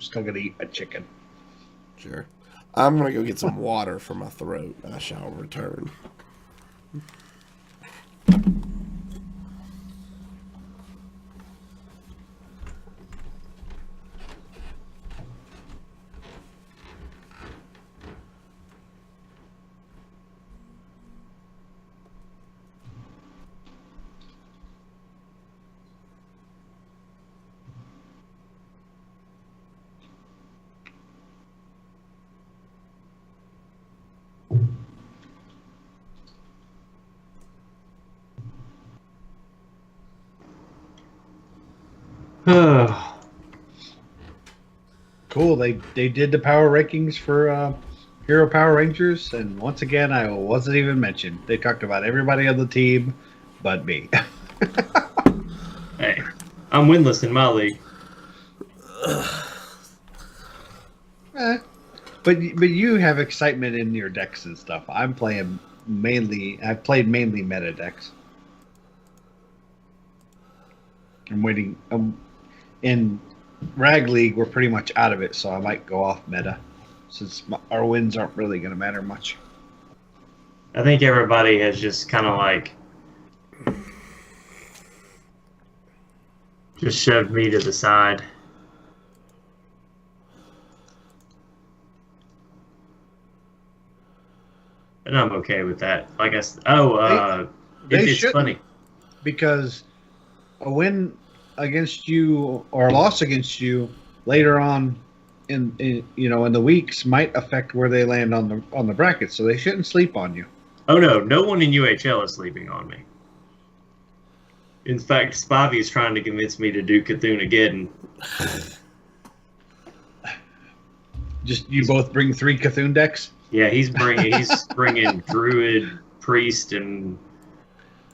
still gonna eat a chicken. Sure. I'm gonna go get some water for my throat. I shall return. Cool. They did the power rankings for Hero Power Rangers, and once again, I wasn't even mentioned. They talked about everybody on the team, but me. Hey, I'm winless in my league. But you have excitement in your decks and stuff. I'm playing mainly. I've played mainly meta decks. I'm waiting. In Rag League, we're pretty much out of it, so I might go off meta, since our wins aren't really going to matter much. I think everybody has just kind of like just shoved me to the side. And I'm okay with that. Like I said, it's funny. Because a win against you or a loss against you later on in the weeks might affect where they land on the bracket, so they shouldn't sleep on you. Oh no one in UHL is sleeping on me. In fact, Spivey is trying to convince me to do Cthulhu-Geddon. Just you both bring 3 Cthulhu decks? Yeah, he's bringing Druid, Priest, and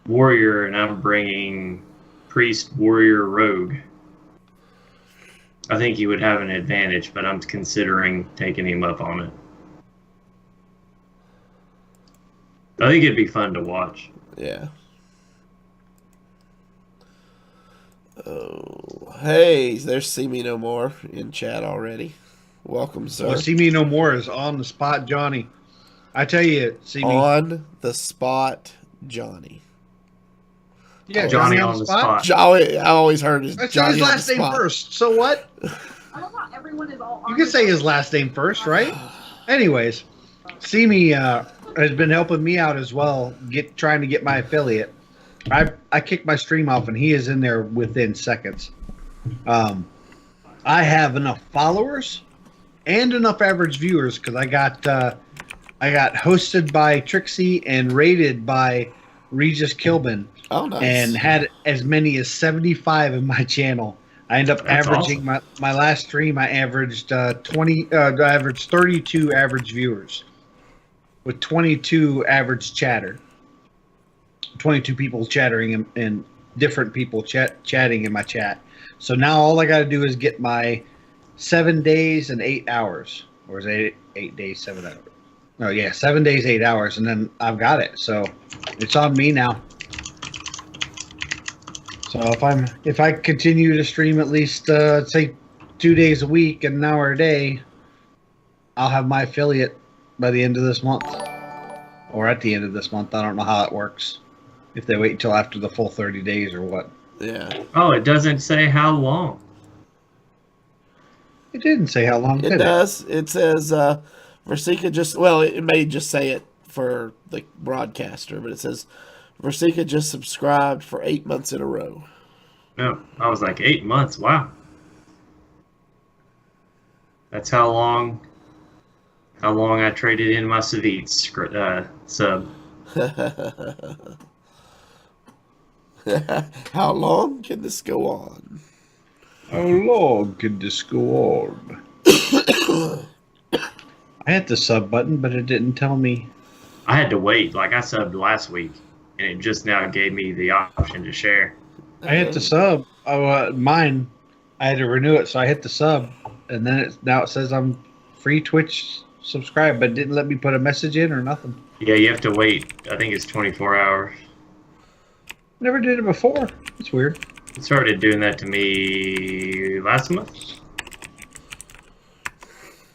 Warrior, and I'm bringing Priest, Warrior, Rogue. I think he would have an advantage, but I'm considering taking him up on it. I think it'd be fun to watch. Yeah. Oh, hey, there's See Me No More in chat already. Welcome, sir. Well, See Me No More is on the spot, Johnny. I tell you, See Me on the spot, Johnny. Yeah, Johnny on the spot. Johnny, I always heard his Johnny his last name first. So what? I love how everyone is all. You can say his last name first, right? Anyways, See Me has been helping me out as well, trying to get my affiliate. I kicked my stream off, and he is in there within seconds. I have enough followers and enough average viewers because I got hosted by Trixie and rated by Regis Kilbin. Oh, nice. And had as many as 75 in my channel. I end up averaging awesome. my last stream. I averaged 32 average viewers with 22 average chatter. 22 people chattering and different people chatting in my chat. So now all I got to do is get my 7 days and 8 hours, or is it 8 days, 7 hours? Oh yeah, 7 days, 8 hours, and then I've got it. So it's on me now. So if I continue to stream at least say 2 days a week and an hour a day, I'll have my affiliate by the end of this month, or at the end of this month. I don't know how it works. If they wait until after the full 30 days or what. Yeah. Oh, it doesn't say how long. It didn't say how long. It does. It says Versika it may just say it for the broadcaster, but it says Versika just subscribed for 8 months in a row. No, I was like 8 months. Wow. That's how long I traded in my Savit sub. How long can this go on? How long can this go on? I hit the sub button, but it didn't tell me. I had to wait. Like I subbed last week, and it just now gave me the option to share. I hit the sub. Mine. I had to renew it, so I hit the sub, and then now it says I'm free Twitch subscribe, but it didn't let me put a message in or nothing. Yeah, you have to wait. I think it's 24 hours. Never did it before. It's weird. It started doing that to me last month.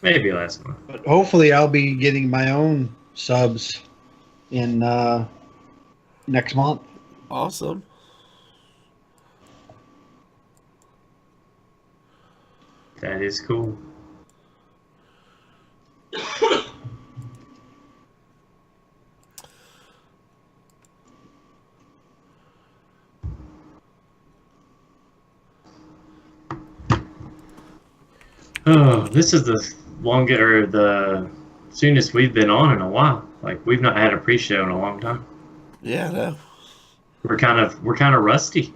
Maybe last month. But hopefully, I'll be getting my own subs in next month. Awesome. That is cool. Oh, this is the longest or the soonest we've been on in a while. Like we've not had a pre-show in a long time. Yeah, no. We're kind of rusty.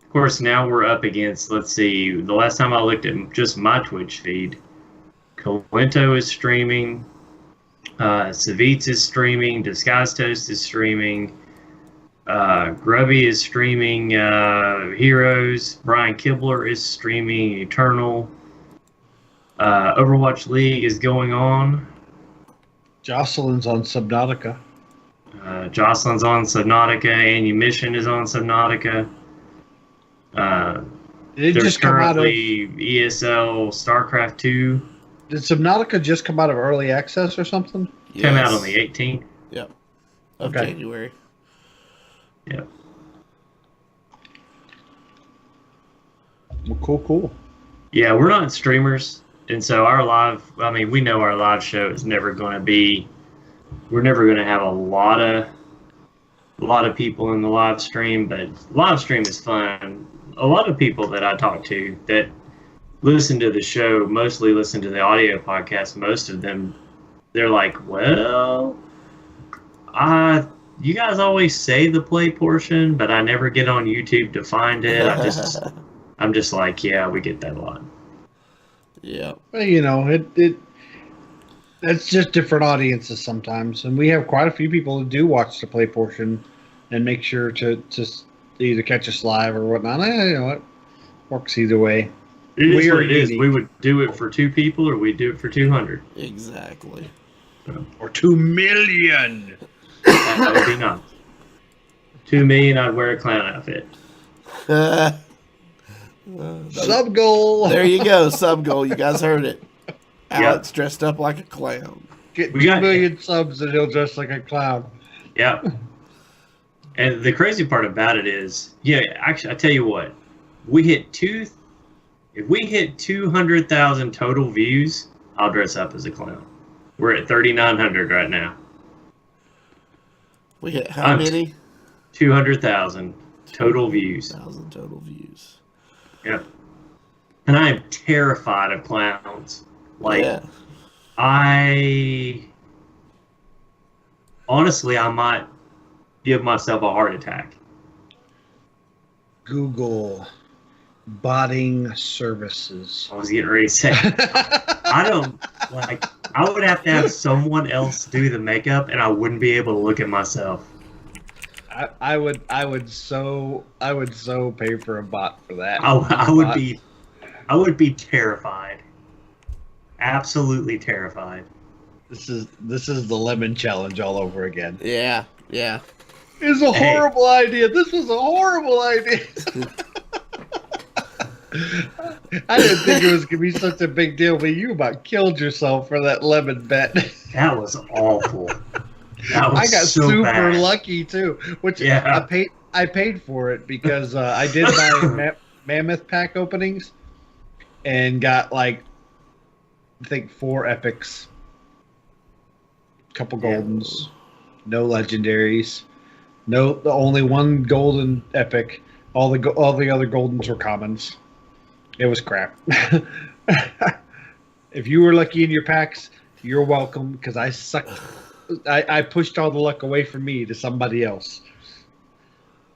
Of course, now we're up against. Let's see. The last time I looked at just my Twitch feed, Colento is streaming. Savitz is streaming. Disguised Toast is streaming. Grubby is streaming Heroes. Brian Kibler is streaming Eternal. Overwatch League is going on. Jocelyn's on Subnautica. Jocelyn's on Subnautica. Ammunition is on Subnautica. Did it There's just come out of? currently ESL StarCraft 2. Did Subnautica just come out of early access or something? Came out on the 18th. Yep. Of Okay. January. Yep. Well, cool. Yeah, we're not streamers, and so our live. I mean, we know our live show is never going to be. We're never going to have a lot of people in the live stream, but live stream is fun. A lot of people that I talk to that listen to the show, mostly listen to the audio podcast. Most of them, they're like, well, you guys always say the play portion, but I never get on YouTube to find it. I'm just like, yeah, we get that a lot. Yeah. Well, you know, that's just different audiences sometimes, and we have quite a few people who do watch the play portion and make sure to either catch us live or whatnot. You know, it works either way. It is We what are it is. unique. We would do it for 2 people, or we do it for 200. Exactly. Or 2 million. That would be nice. 2 million, I'd wear a clown outfit. Sub goal. There you go, sub goal. You guys heard it. Alex dressed up like a clown. Get We 2 got- million subs and he'll dress like a clown. Yeah. And the crazy part about it is, yeah, actually, I tell you what, if we hit 200,000 total views, I'll dress up as a clown. We're at 3,900 right now. We hit how I'm- many? 200,000 total views. 1,000 total views. Yep. And I am terrified of clowns. Like, Yeah. honestly, I might give myself a heart attack. Google botting services. I was getting ready to say, I would have to have someone else do the makeup, and I wouldn't be able to look at myself. I would so pay for a bot for that. I would be terrified. Absolutely terrified. This is the lemon challenge all over again. Yeah. Yeah. It's a Hey. horrible idea. This was a horrible idea. I didn't think it was gonna be such a big deal, but you about killed yourself for that lemon bet. That was awful. That was I got so super bad. lucky too, which Yeah. I paid for it because I did my mammoth pack openings and got like I think 4 epics, couple goldens, no legendaries, the only 1 golden epic. All the other goldens were commons. It was crap. If you were lucky in your packs, you're welcome because I sucked. I pushed all the luck away from me to somebody else.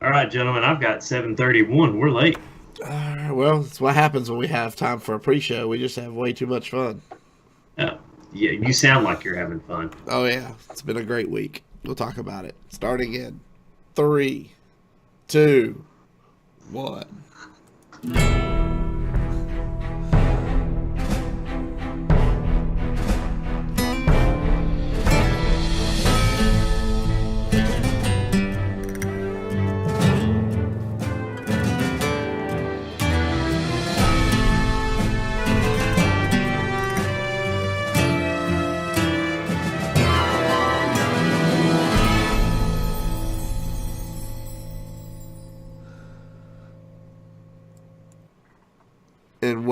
All right, gentlemen, I've got 7:31. We're late. Well, it's what happens when we have time for a pre-show. We just have way too much fun. Yeah, you sound like you're having fun. Oh, yeah. It's been a great week. We'll talk about it. Starting in 3, 2, 1.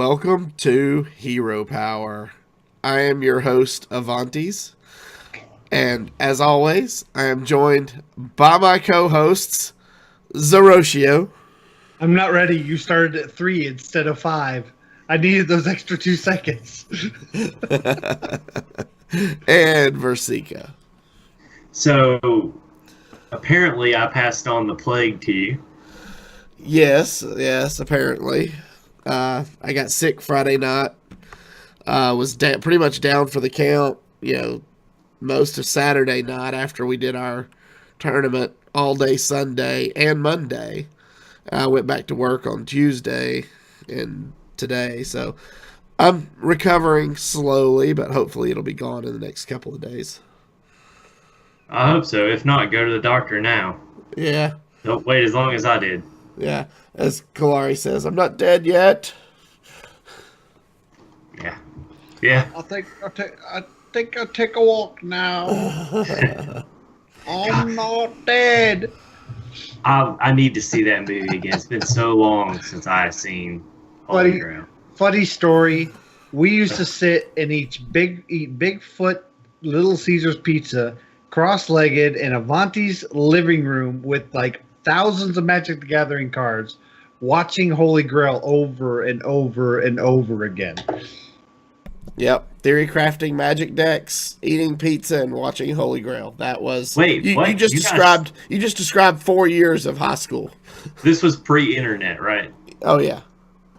welcome to Hero Power. I am your host, Avantes, and as always, I am joined by my co-hosts, Zeroshio. I'm not ready. You started at 3 instead of 5. I needed those extra 2 seconds. And Versika. So, apparently I passed on the plague to you. Yes, apparently. I got sick Friday night. Was pretty much down for the count, most of Saturday night after we did our tournament all day Sunday and Monday. I went back to work on Tuesday and today, so I'm recovering slowly, but hopefully it'll be gone in the next couple of days. I hope so. If not, go to the doctor now. Yeah. Don't wait as long as I did. Yeah. As Kalari says, I'm not dead yet. Yeah. I think I'll take a walk now. I'm not dead. I need to see that movie again. It's been so long since I've seen Holy Grail. Funny story. We used to sit and eat Bigfoot Little Caesars pizza cross-legged in Avanti's living room with like thousands of Magic the Gathering cards, watching Holy Grail over and over and over again. Yep. Theory crafting magic decks, eating pizza, and watching Holy Grail. That was what? You just described 4 years of high school. This was pre-internet, right? Oh yeah.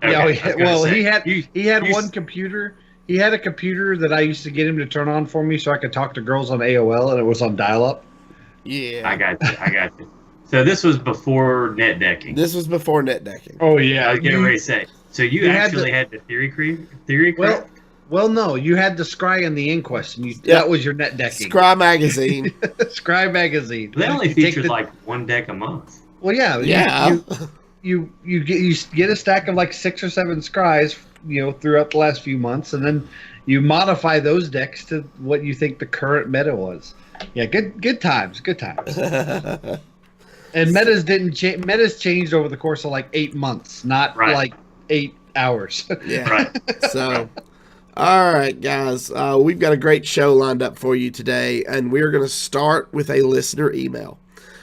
Okay, Yeah. Well, he had you- one computer. He had a computer that I used to get him to turn on for me so I could talk to girls on AOL, and it was on dial-up. Yeah. I got you. So this was before net decking. This was before net decking. Oh yeah. I was getting ready to say. So you actually had the theory craft? Well, no. You had the Scry and the Inquest, and that was your net decking. Scry magazine. Scry magazine. They only featured like one deck a month. Well, yeah. Yeah. You get a stack of like 6 or 7 Scries, throughout the last few months, and then you modify those decks to what you think the current meta was. Yeah, good times. And metas didn't change. Metas changed over the course of like 8 months, not like 8 hours. Yeah. Right. So, all right, guys, we've got a great show lined up for you today, and we're going to start with a listener email.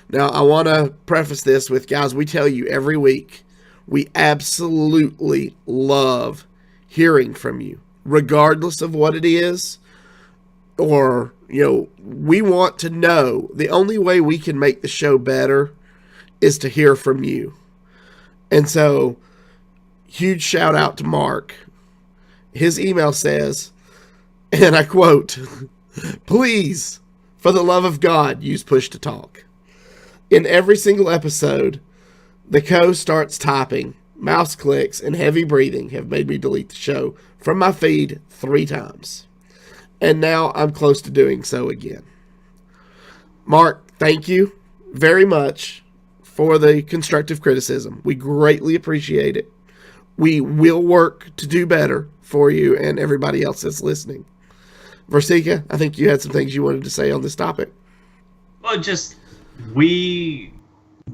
Now, I want to preface this with, guys, we tell you every week, we absolutely love hearing from you, regardless of what it is, or, we want to know. The only way we can make the show better is to hear from you. And so, huge shout out to Mark. His email says, and I quote, "Please, for the love of God, use push to talk. In every single episode, the co starts typing, mouse clicks, and heavy breathing have made me delete the show from my feed 3 times. And now I'm close to doing so again." Mark, thank you very much for the constructive criticism. We greatly appreciate it. We will work to do better for you and everybody else that's listening. Versika, I think you had some things you wanted to say on this topic. Well, just we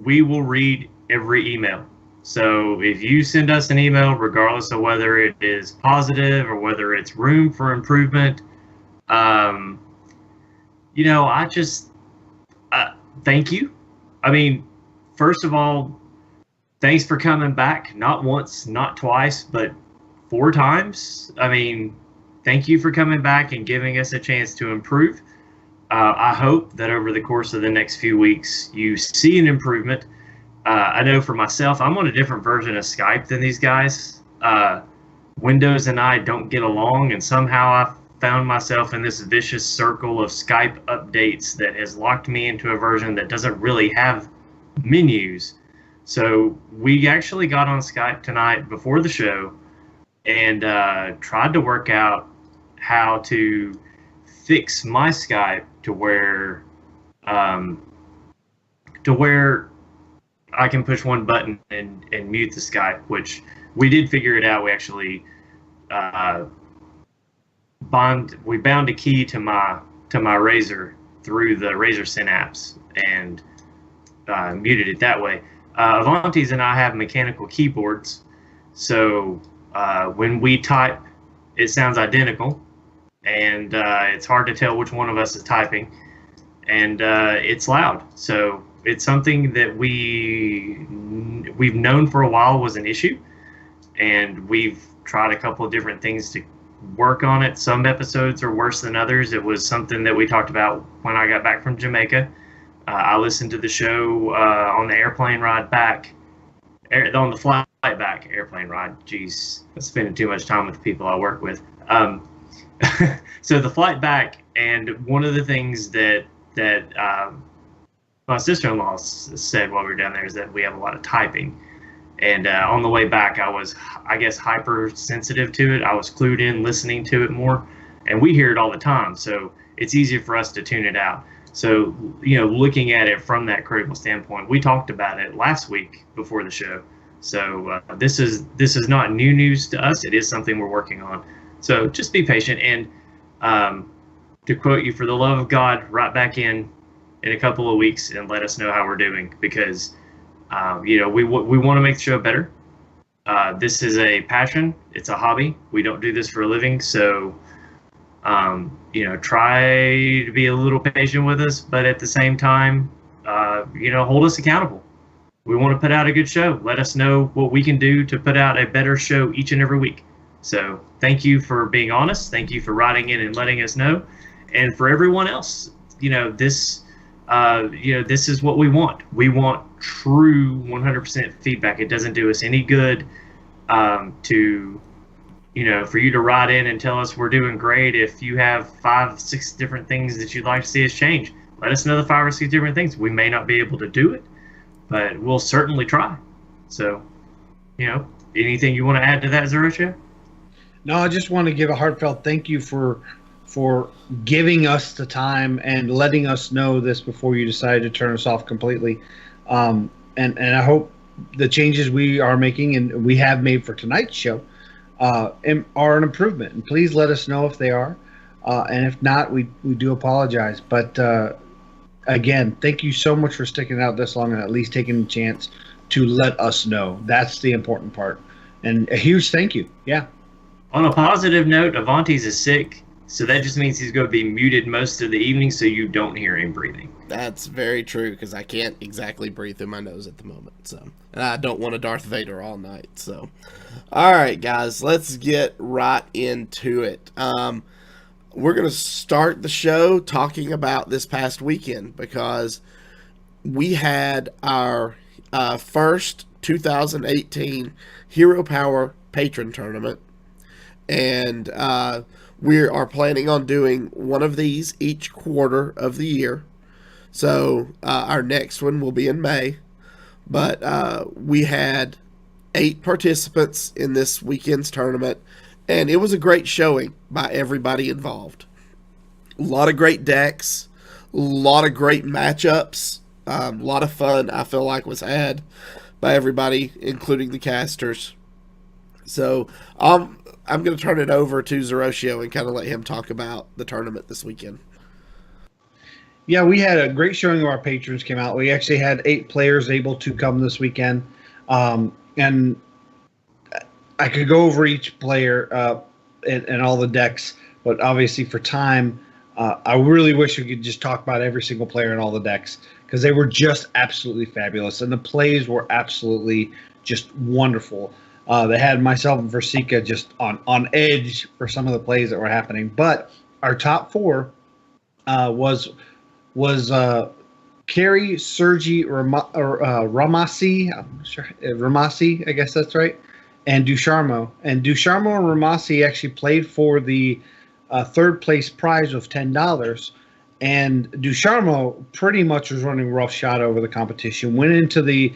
will read every email. So if you send us an email, regardless of whether it is positive or whether it's room for improvement, I just thank you. I mean, first of all, thanks for coming back. Not once, not twice, but 4 times. I mean, thank you for coming back and giving us a chance to improve. I hope that over the course of the next few weeks, you see an improvement. I know for myself, I'm on a different version of Skype than these guys. Windows and I don't get along, and somehow I found myself in this vicious circle of Skype updates that has locked me into a version that doesn't really have menus. So we actually got on Skype tonight before the show and tried to work out how to fix my Skype to where I can push one button and mute the Skype, which we did figure it out. We actually bound a key to my Razer through the Razer Synapse and muted it that way. Avantes and I have mechanical keyboards, so When we type, it sounds identical, and it's hard to tell which one of us is typing, and it's loud. So it's something that we've known for a while was an issue, and we've tried a couple of different things to work on it. Some episodes are worse than others. It was something that we talked about when I got back from Jamaica. I listened to the show on the airplane ride back, on the flight back, airplane ride. Jeez, I'm spending too much time with the people I work with. So the flight back, and one of the things that my sister-in-law said while we were down there is that we have a lot of typing. And on the way back, I was, I guess, hypersensitive to it. I was clued in, listening to it more, and we hear it all the time. So it's easier for us to tune it out. So, looking at it from that critical standpoint, we talked about it last week before the show. So this is not new news to us. It is something we're working on. So just be patient, and to quote you, for the love of God, right back in a couple of weeks and let us know how we're doing, because we want to make the show better. This is a passion. It's a hobby. We don't do this for a living. So, try to be a little patient with us, but at the same time, hold us accountable. We want to put out a good show. Let us know what we can do to put out a better show each and every week. So thank you for being honest. Thank you for writing in and letting us know. And for everyone else, this is what we want. We want true 100% feedback. It doesn't do us any good for you to write in and tell us we're doing great. If you have 5-6 different things that you'd like to see us change, let us know the 5 or 6 different things. We may not be able to do it, but we'll certainly try. So, anything you want to add to that, Zerocha? No, I just want to give a heartfelt thank you for giving us the time and letting us know this before you decided to turn us off completely. And I hope the changes we are making and we have made for tonight's show are an improvement. And please let us know if they are. And if not, we do apologize. But again, thank you so much for sticking out this long and at least taking the chance to let us know. That's the important part. And a huge thank you. Yeah. On a positive note, Avantes is sick, so that just means he's going to be muted most of the evening so you don't hear him breathing. That's very true, because I can't exactly breathe through my nose at the moment. So, and I don't want a Darth Vader all night. So, all right, guys, let's get right into it. We're going to start the show talking about this past weekend, because we had our first 2018 Hero Power Patron tournament. And we are planning on doing one of these each quarter of the year. So our next one will be in May. But we had 8 participants in this weekend's tournament. And it was a great showing by everybody involved. A lot of great decks. A lot of great matchups. A lot of fun, I feel like, was had by everybody, including the casters. So I'm going to turn it over to Zerocio and kind of let him talk about the tournament this weekend. Yeah, we had a great showing of our patrons came out. We actually had 8 players able to come this weekend. And I could go over each player and all the decks, but obviously for time, I really wish we could just talk about every single player and all the decks, because they were just absolutely fabulous. And the plays were absolutely just wonderful. They had myself and Versika just on edge for some of the plays that were happening. But our top 4 was Carrie, Sergi, Ramasi, I'm sure, Ramasi, I guess that's right, and Ducharmo. And Ducharmo and Ramasi actually played for the third place prize of $10. And Ducharmo pretty much was running roughshod over the competition, went into the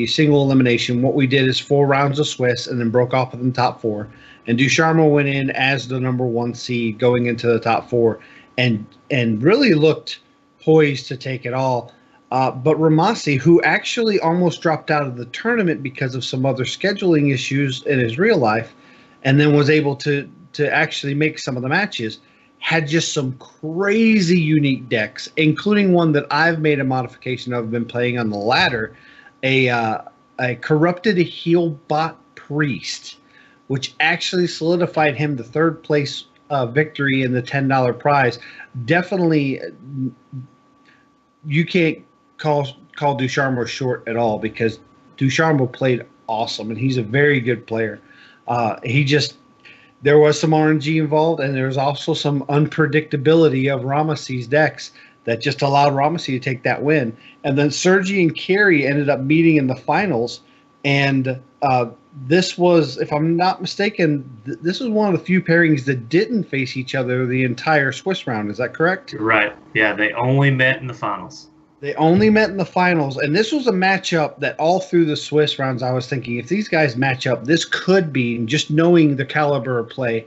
single elimination. What we did is 4 rounds of Swiss and then broke off in the top 4. And Ducharmo went in as the number 1 seed going into the top 4 and really looked poised to take it all. But Ramasi, who actually almost dropped out of the tournament because of some other scheduling issues in his real life, and then was able to actually make some of the matches, had just some crazy unique decks, including one that I've made a modification of, been playing on the ladder, a corrupted Healbot Priest, which actually solidified him the third place victory in the $10 prize. Definitely, you can't call Ducharme short at all, because Ducharme played awesome, and he's a very good player. There was some RNG involved, and there was also some unpredictability of Ramesses' decks that just allowed Ramesses to take that win. And then Sergi and Kerry ended up meeting in the finals, and this was, if I'm not mistaken, this was one of the few pairings that didn't face each other the entire Swiss round. Is that correct? Right. Yeah, they only met in the finals. They only met in the finals, and this was a matchup that all through the Swiss rounds I was thinking, if these guys match up, this could be, just knowing the caliber of play.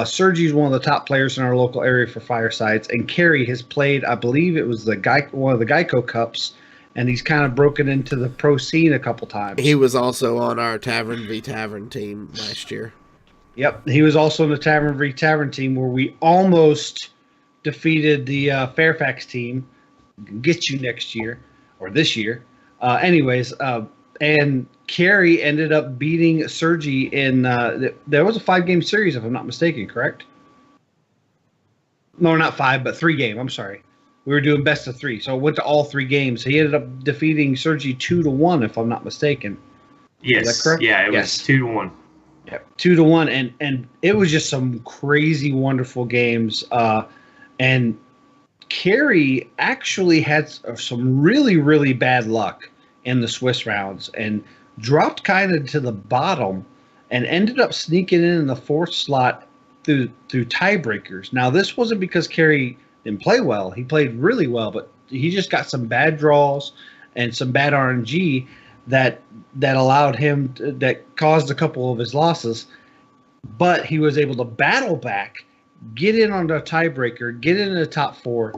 Sergi's one of the top players in our local area for Firesides, and Kerry has played, I believe it was one of the Geico Cups, and he's kind of broken into the pro scene a couple times. He was also on our Tavern v Tavern team last year. Yep, he was also on the Tavern v Tavern team, where we almost defeated the Fairfax team. Get you next year or this year. And Kerry ended up beating Sergi in there was a 5-game series, if I'm not mistaken, correct? No, not 5, but 3-game. I'm sorry. We were doing best of 3, so it went to all 3 games. He ended up defeating Sergi 2-1, if I'm not mistaken. Yes. Is that correct? Yeah, it was 2-1. Yeah, 2-1, and it was just some crazy, wonderful games. And Kerry actually had some really, really bad luck in the Swiss rounds and dropped kind of to the bottom and ended up sneaking in the 4th slot through tiebreakers. Now, this wasn't because Kerry didn't play well. He played really well, but he just got some bad draws and some bad RNG that allowed him that caused a couple of his losses. But he was able to battle back, get in on the tiebreaker, get in the top 4,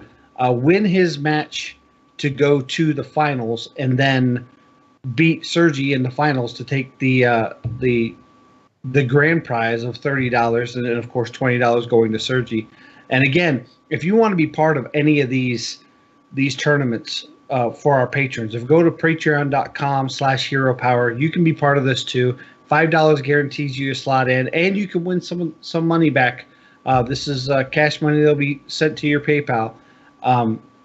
win his match to go to the finals, and then beat Sergi in the finals to take the grand prize of $30, and then of course $20 going to Sergi. And again, if you want to be part of any of these tournaments for our patrons, if you go to patreon.com/Hero Power, you can be part of this too. $5 guarantees you a slot in, and you can win some money back. This is cash money that'll be sent to your PayPal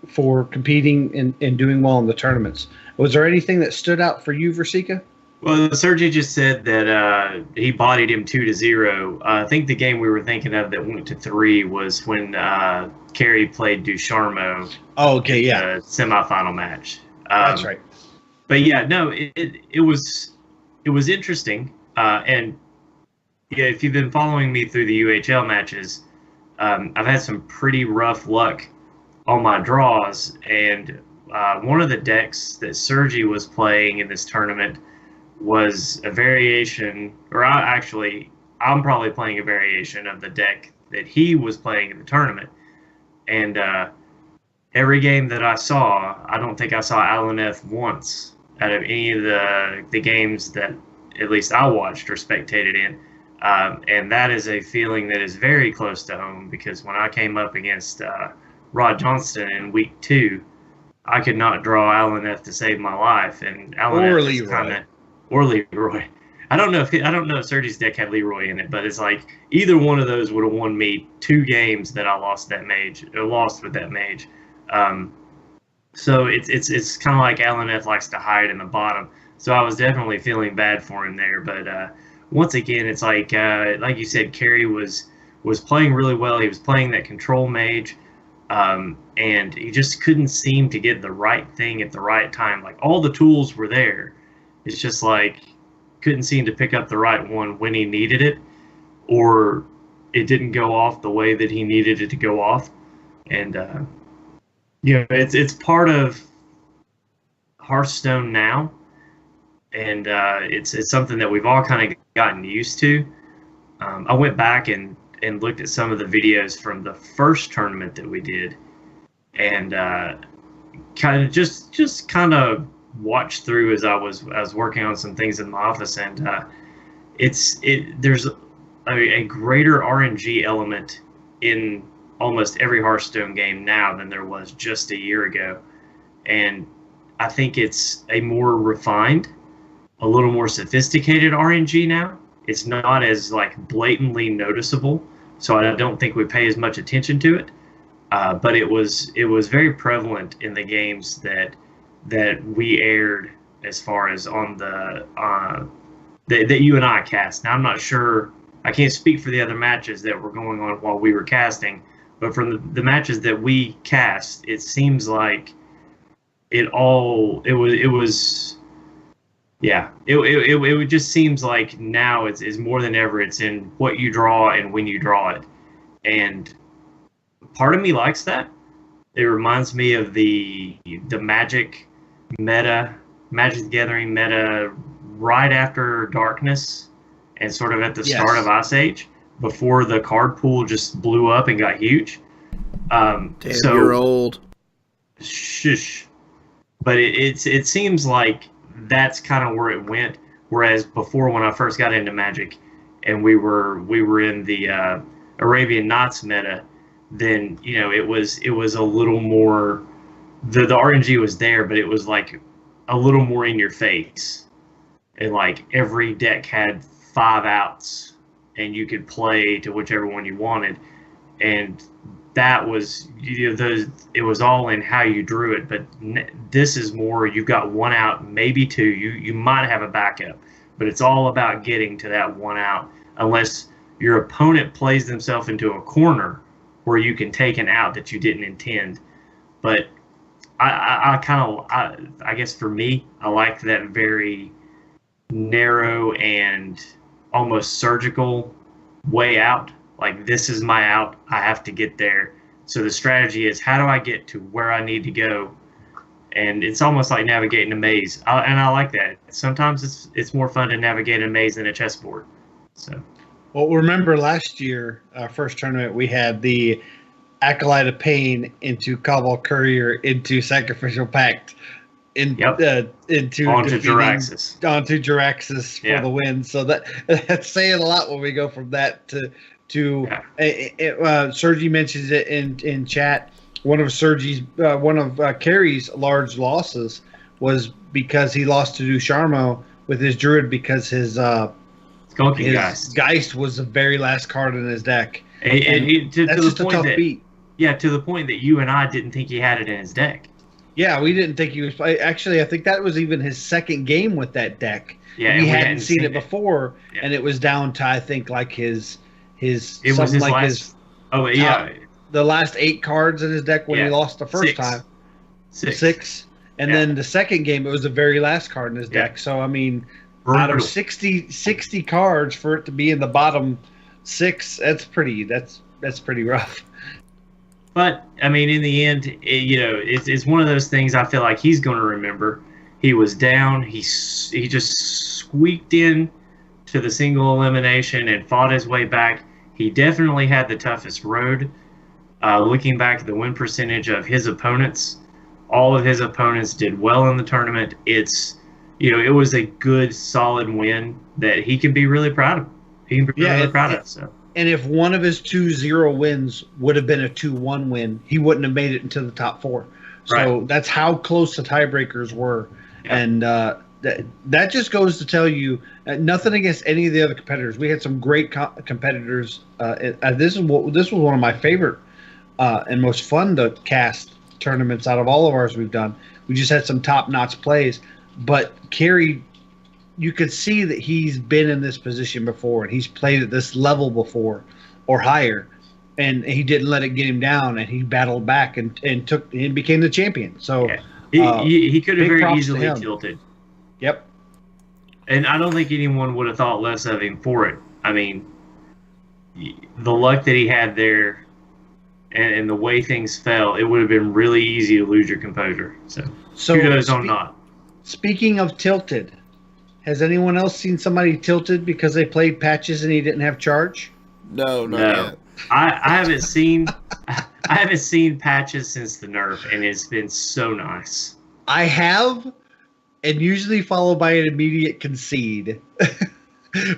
for competing and doing well in the tournaments. Was there anything that stood out for you, Versika? Well, Sergi just said that he bodied him 2-0. I think the game we were thinking of that went to 3 was when Kerry played Ducharme. Oh, okay, yeah. Semifinal match. That's right. But yeah, no, it was interesting. And yeah, if you've been following me through the UHL matches, I've had some pretty rough luck on my draws, and one of the decks that Sergi was playing in this tournament was a variation, or I'm probably playing a variation of the deck that he was playing in the tournament. And every game that I saw, I don't think I saw Alaneth once out of any of the games that at least I watched or spectated in. And that is a feeling that is very close to home, because when I came up against Rod Johnston in week 2, I could not draw Alaneth to save my life, and Alaneth is kind of, or Leroy. I don't know if Sergi's deck had Leroy in it, but it's like either one of those would have won me 2 games that I lost with that mage. So it's kind of like Alaneth likes to hide in the bottom. So I was definitely feeling bad for him there, but once again, it's like you said, Kerry was playing really well. He was playing that Control Mage, and he just couldn't seem to get the right thing at the right time. Like, all the tools were there. It's just like couldn't seem to pick up the right one when he needed it, or it didn't go off the way that he needed it to go off. And it's part of Hearthstone now, and it's something that we've all kind of gotten used to. I went back and looked at some of the videos from the first tournament that we did, and kind of just kind of watched through as I was working on some things in my office, and there's a greater RNG element in almost every Hearthstone game now than there was just a year ago, and I think it's a more refined, a little more sophisticated RNG now, it's not as like blatantly noticeable. So I don't think we pay as much attention to it. But it was very prevalent in the games that we aired, as far as on the that you and I cast. Now I'm not sure. I can't speak for the other matches that were going on while we were casting, but from the matches that we cast, it seems like it just seems like now it's more than ever. It's in what you draw and when you draw it, and part of me likes that. It reminds me of the Magic meta, Magic the Gathering meta, right after Darkness, and sort of at the start of Ice Age, before the card pool just blew up and got huge. Damn, so you're old. Shush. But it seems like that's kind of where it went. Whereas before, when I first got into Magic, and we were in the Arabian Nights meta, then it was a little more. The RNG was there, but it was like a little more in your face, and like every deck had 5 outs, and you could play to whichever one you wanted, and that was it was all in how you drew it. But this is more, you've got 1 out, maybe 2. You might have a backup, but it's all about getting to that 1 out, unless your opponent plays themselves into a corner where you can take an out that you didn't intend. But I guess for me, I like that very narrow and almost surgical way out. Like, this is my out, I have to get there. So the strategy is, how do I get to where I need to go? And it's almost like navigating a maze. And I like that. Sometimes it's more fun to navigate a maze than a chessboard. So. Well, remember last year, our first tournament, we had the Acolyte of Pain into Cobalt Courier into Sacrificial Pact into onto Jiraxis for the win. So that's saying a lot when we go from that to Sergi mentions it in chat. One of Carrie's large losses was because he lost to Dusharmo with his Druid, because his Geist was the very last card in his deck. And to that's the just a point tough beat. Yeah, to the point that you and I didn't think he had it in his deck. Yeah, we didn't think he was. Actually, I think that was even his second game with that deck. Yeah, we hadn't seen it before, and it was down to, I think, like his. It was his last. The last 8 cards in his deck when he lost the first time. Six. And then the second game, it was the very last card in his deck. So I mean, out of 60 cards, for it to be in the bottom 6, that's pretty rough. But I mean, in the end, it's one of those things. I feel like he's going to remember. He was down. He just squeaked in to the single elimination and fought his way back. He definitely had the toughest road. Looking back at the win percentage of his opponents, all of his opponents did well in the tournament. It was a good, solid win that he can be really proud of. So. And if one of his 2-0 wins would have been a 2-1 win, he wouldn't have made it into the top 4. So that's how close the tiebreakers were. Yeah. And that just goes to tell you, nothing against any of the other competitors. We had some great competitors. This was one of my favorite and most fun to cast tournaments out of all of ours we've done. We just had some top-notch plays. But Kerry, you could see that he's been in this position before, and he's played at this level before or higher, and he didn't let it get him down, and he battled back and became the champion. So he could have very easily tilted. Yep. And I don't think anyone would have thought less of him for it. I mean, the luck that he had there and the way things fell, it would have been really easy to lose your composure. So kudos on not. Speaking of tilted, has anyone else seen somebody tilted because they played patches and he didn't have charge? No, not yet. I haven't seen patches since the nerf, and it's been so nice. I have, and usually followed by an immediate concede,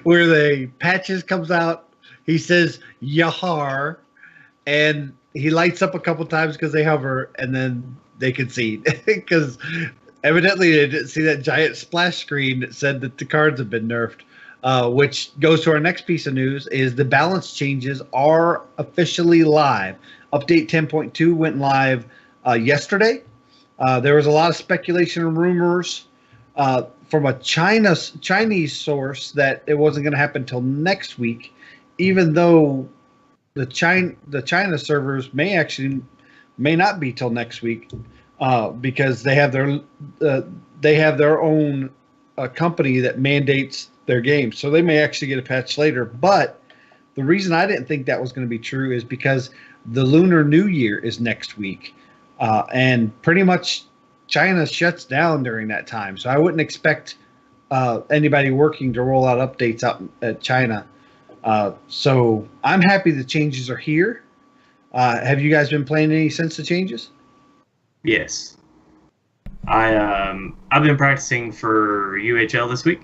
where the patches comes out. He says Yahaar, and he lights up a couple times because they hover, and then they concede because evidently they didn't see that giant splash screen that said that the cards have been nerfed. which goes to our next piece of news, is the balance changes are officially live. Update 10.2 went live yesterday. There was a lot of speculation and rumors from a Chinese source that it wasn't going to happen until next week, even though the China servers may not be till next week because they have their own company that mandates their games, so they may actually get a patch later. But the reason I didn't think that was going to be true is because the Lunar New Year is next week, and pretty much China shuts down during that time. So I wouldn't expect anybody working to roll out updates out at China. So I'm happy the changes are here. Have you guys been playing any since the changes? Yes. I've been practicing for UHL this week,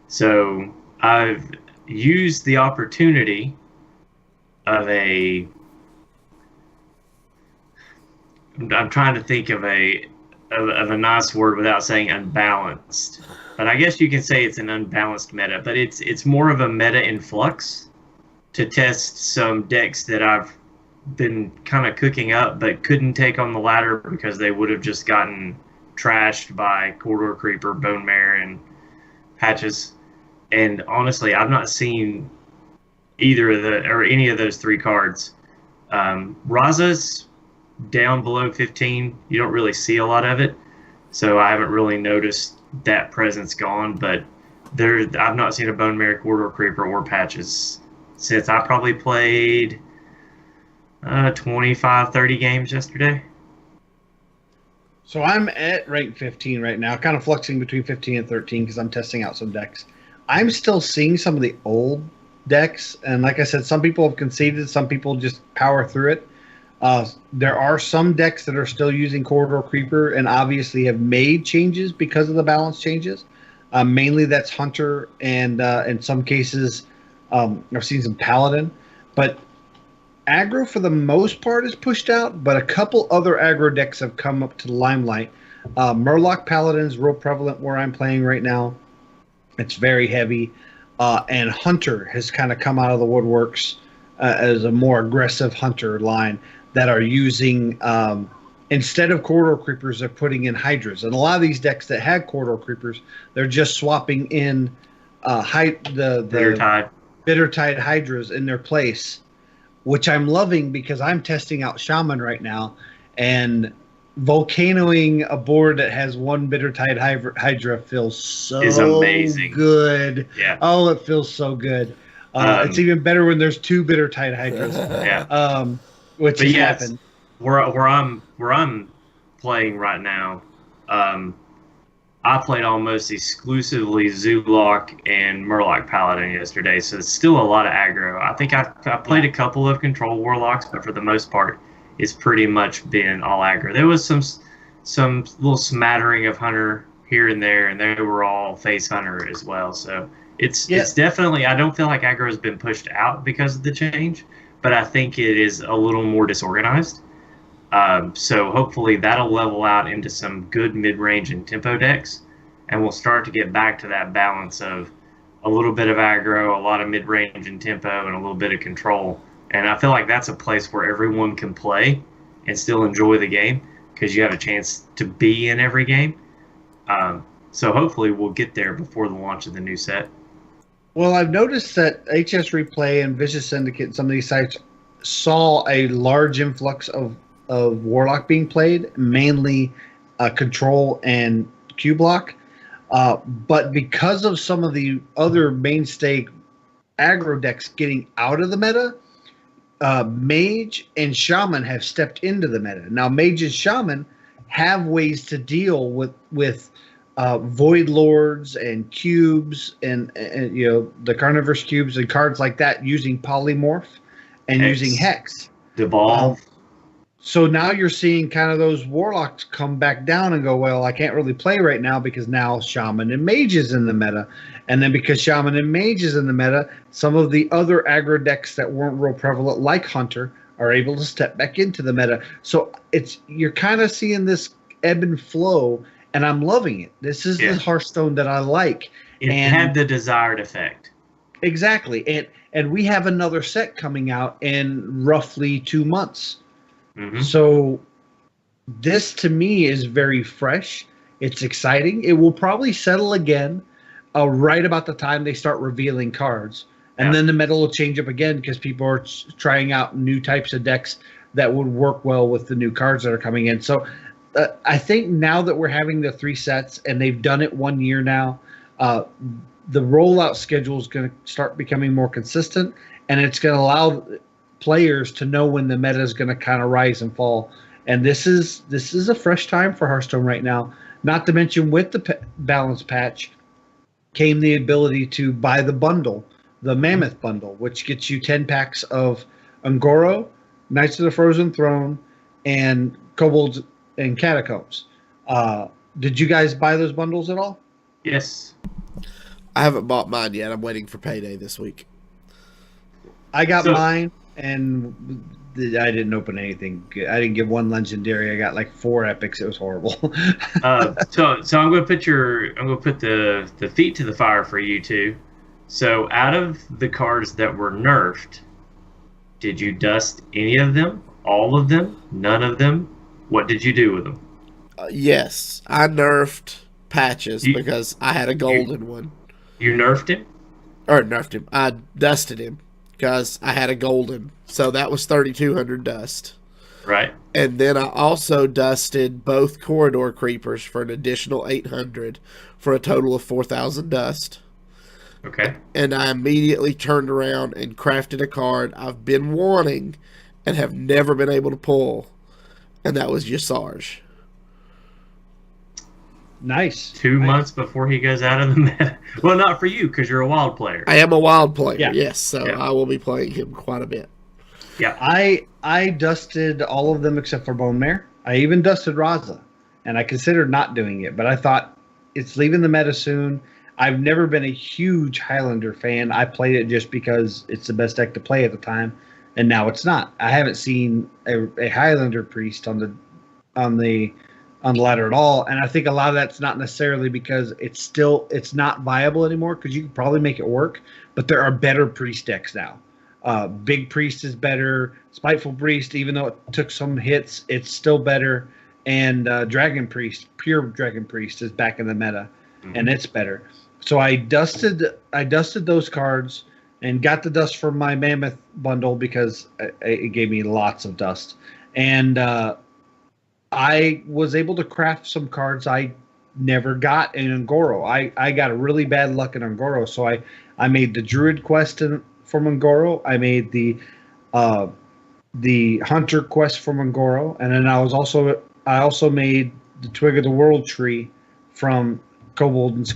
so I've used the opportunity of I'm trying to think of a nice word without saying unbalanced, but I guess you can say it's an unbalanced meta, but it's more of a meta in flux to test some decks that I've been kind of cooking up but couldn't take on the ladder because they would have just gotten trashed by Corridor Creeper, Bone Mare, and Patches. And honestly, I've not seen either of any of those three cards. Raza's down below 15. You don't really see a lot of it, so I haven't really noticed that presence gone. But I've not seen a Bone Mare, Corridor Creeper, or Patches since I probably played 25, 30 games yesterday. So I'm at rank 15 right now, kind of fluxing between 15 and 13 because I'm testing out some decks. I'm still seeing some of the old decks, and like I said, some people have conceded, some people just power through it. There are some decks that are still using Corridor Creeper and obviously have made changes because of the balance changes. Mainly that's Hunter, and in some cases I've seen some Paladin. But aggro for the most part is pushed out, but a couple other aggro decks have come up to the limelight. Murloc Paladin is real prevalent where I'm playing right now. It's very heavy. And Hunter has kind of come out of the woodworks as a more aggressive Hunter line that are using, instead of Corridor Creepers, they're putting in Hydras. And a lot of these decks that had Corridor Creepers, they're just swapping in the Bittertide Hydras in their place, which I'm loving because I'm testing out Shaman right now, and volcanoing a board that has one Bittertide Hydra feels so amazing. Good. Yeah. Oh, it feels so good. It's even better when there's two Bittertide Hydras. Yeah. Which has happened. Where I'm playing right now, I played almost exclusively Zoolock and Murloc Paladin yesterday, so it's still a lot of aggro. I think I played a couple of Control Warlocks, but for the most part, it's pretty much been all aggro. There was some little smattering of Hunter here and there, and they were all face Hunter as well. So it's definitely, I don't feel like aggro has been pushed out because of the change, but I think it is a little more disorganized. So hopefully that'll level out into some good mid-range and tempo decks, and we'll start to get back to that balance of a little bit of aggro, a lot of mid-range and tempo, and a little bit of control. And I feel like that's a place where everyone can play and still enjoy the game because you have a chance to be in every game. So hopefully we'll get there before the launch of the new set. Well, I've noticed that HS Replay and Vicious Syndicate and some of these sites saw a large influx of Warlock being played, mainly Control and Q Block. But because of some of the other mainstay aggro decks getting out of the meta, Mage and Shaman have stepped into the meta. Now, Mage and Shaman have ways to deal with Void Lords and cubes and the Carnivorous cubes and cards like that using Polymorph and using Hex. Devolve. So now you're seeing kind of those Warlocks come back down and go, well, I can't really play right now because now Shaman and Mage is in the meta. And then because Shaman and Mage is in the meta, some of the other aggro decks that weren't real prevalent, like Hunter, are able to step back into the meta. So you're kind of seeing this ebb and flow, and I'm loving it. This is the Hearthstone that I like. It had the desired effect. Exactly. And we have another set coming out in roughly 2 months. Hmm. So this to me is very fresh. It's exciting. It will probably settle again right about the time they start revealing cards. And Yeah. then the meta will change up again because people are trying out new types of decks that would work well with the new cards that are coming in. So I think now that we're having the 3 sets and they've done it 1 year now, uh, the rollout schedule is going to start becoming more consistent, and it's going to allow players to know when the meta is going to kind of rise and fall. And this is a fresh time for Hearthstone right now. Not to mention, with the balance patch came the ability to buy the bundle, the Mammoth bundle, which gets you 10 packs of Ungoro, Knights of the Frozen Throne, and Kobolds and Catacombs. Did you guys buy those bundles at all? Yes. I haven't bought mine yet. I'm waiting for payday this week. I got So- mine, and I didn't open anything. I didn't get one legendary. I got like 4 epics. It was horrible. So I'm going to put the feet to the fire for you two. So out of the cards that were nerfed, did you dust any of them? All of them? None of them? What did you do with them? Yes, I nerfed Patches You- because I had a golden one. You nerfed him? Or nerfed him. I dusted him because I had a golden. So that was 3,200 dust. Right. And then I also dusted both corridor creepers for an additional 800 for a total of 4,000 dust. Okay. And I immediately turned around and crafted a card I've been wanting and have never been able to pull. And that was Yahaar. Nice. 2 Nice. months before he goes out of the meta. Well, not for you because you're a wild player. I am a wild player, Yeah. yes, so Yeah. I will be playing him quite a bit. Yeah. I dusted all of them except for Bone Mare. I even dusted Raza, and I considered not doing it, but I thought it's leaving the meta soon. I've never been a huge Highlander fan. I played it just because it's the best deck to play at the time, and now it's not. I haven't seen a Highlander priest on the ladder at all, and I think a lot of that's not necessarily because it's not viable anymore, because you can probably make it work, but there are better priest decks now. Big Priest is better. Spiteful Priest, even though it took some hits, it's still better. And Dragon Priest, pure Dragon Priest, is back in the meta, and it's better. So I dusted those cards and got the dust from my Mammoth bundle because it gave me lots of dust. And I was able to craft some cards I never got in Ungoro. I got a really bad luck in Ungoro, so I made the Druid quest from Ungoro. I made the Hunter quest from Ungoro, and then I also made the Twig of the World tree from Kobolds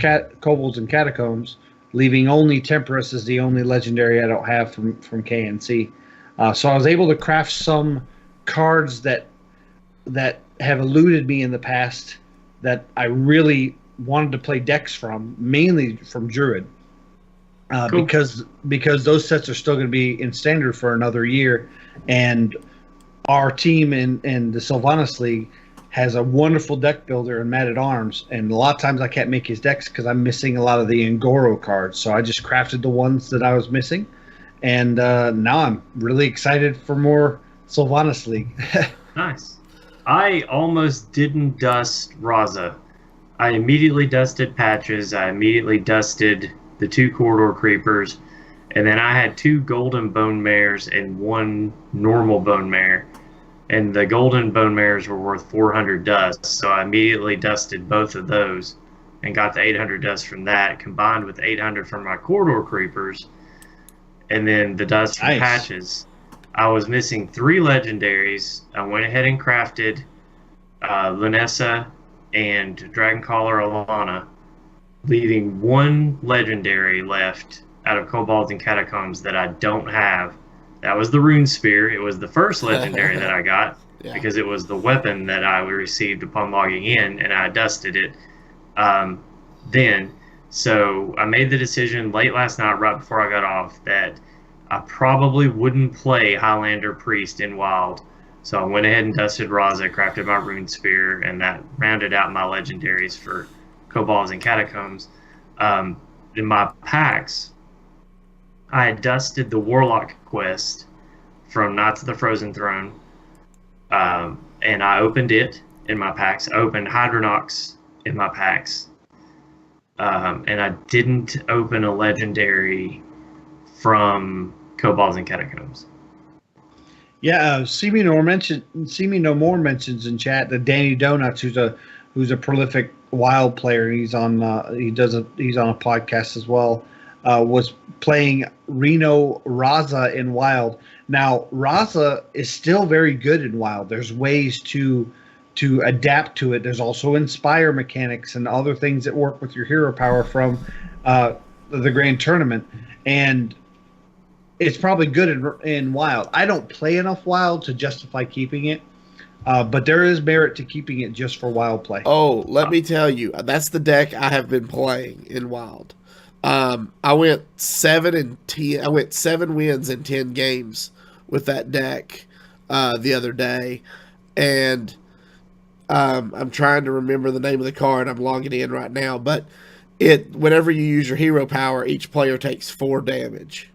and Catacombs, leaving only Temperance as the only legendary I don't have from KNC. So I was able to craft some cards that have eluded me in the past that I really wanted to play decks from, mainly from Druid. Cool. Because those sets are still going to be in standard for another year, and our team in the Sylvanas League has a wonderful deck builder in Mad at Arms, and a lot of times I can't make his decks because I'm missing a lot of the Ungoro cards. So I just crafted the ones that I was missing, and now I'm really excited for more Sylvanas League. Nice. I almost didn't dust Raza. I immediately dusted Patches. I immediately dusted the 2 corridor creepers, and then I had 2 golden bone mares and 1 normal bone mare. And the golden bone mares were worth 400 dust, so I immediately dusted both of those and got the 800 dust from that, combined with 800 from my corridor creepers, and then the dust from Nice. Patches. I was missing 3 legendaries. I went ahead and crafted Lunessa and Dragoncaller Alana, leaving 1 legendary left out of Kobolds and Catacombs that I don't have. That was the Rune Spear. It was the first legendary that I got because it was the weapon that I received upon logging in, and I dusted it then. So I made the decision late last night, right before I got off, that I probably wouldn't play Highlander Priest in Wild. So I went ahead and dusted Raza, crafted my Rune Spear, and that rounded out my legendaries for Kobolds and Catacombs. In my packs, I had dusted the Warlock quest from Knights of the Frozen Throne, and I opened it in my packs. I opened Hydronox in my packs, and I didn't open a legendary from Kobolds and Catacombs. Yeah, See Me No More mentions in chat that Danny Donuts, who's a prolific wild player, he's on he's on a podcast as well, was playing Reno Raza in wild. Now Raza is still very good in wild. There's ways to adapt to it. There's also inspire mechanics and other things that work with your hero power from the grand tournament, and it's probably good in wild. I don't play enough wild to justify keeping it, but there is merit to keeping it just for wild play. Oh, let me tell you, that's the deck I have been playing in wild. I went 7 and 10. I went 7 wins in 10 games with that deck the other day, and I'm trying to remember the name of the card. I'm logging in right now, but whenever you use your hero power, each player takes 4 damage.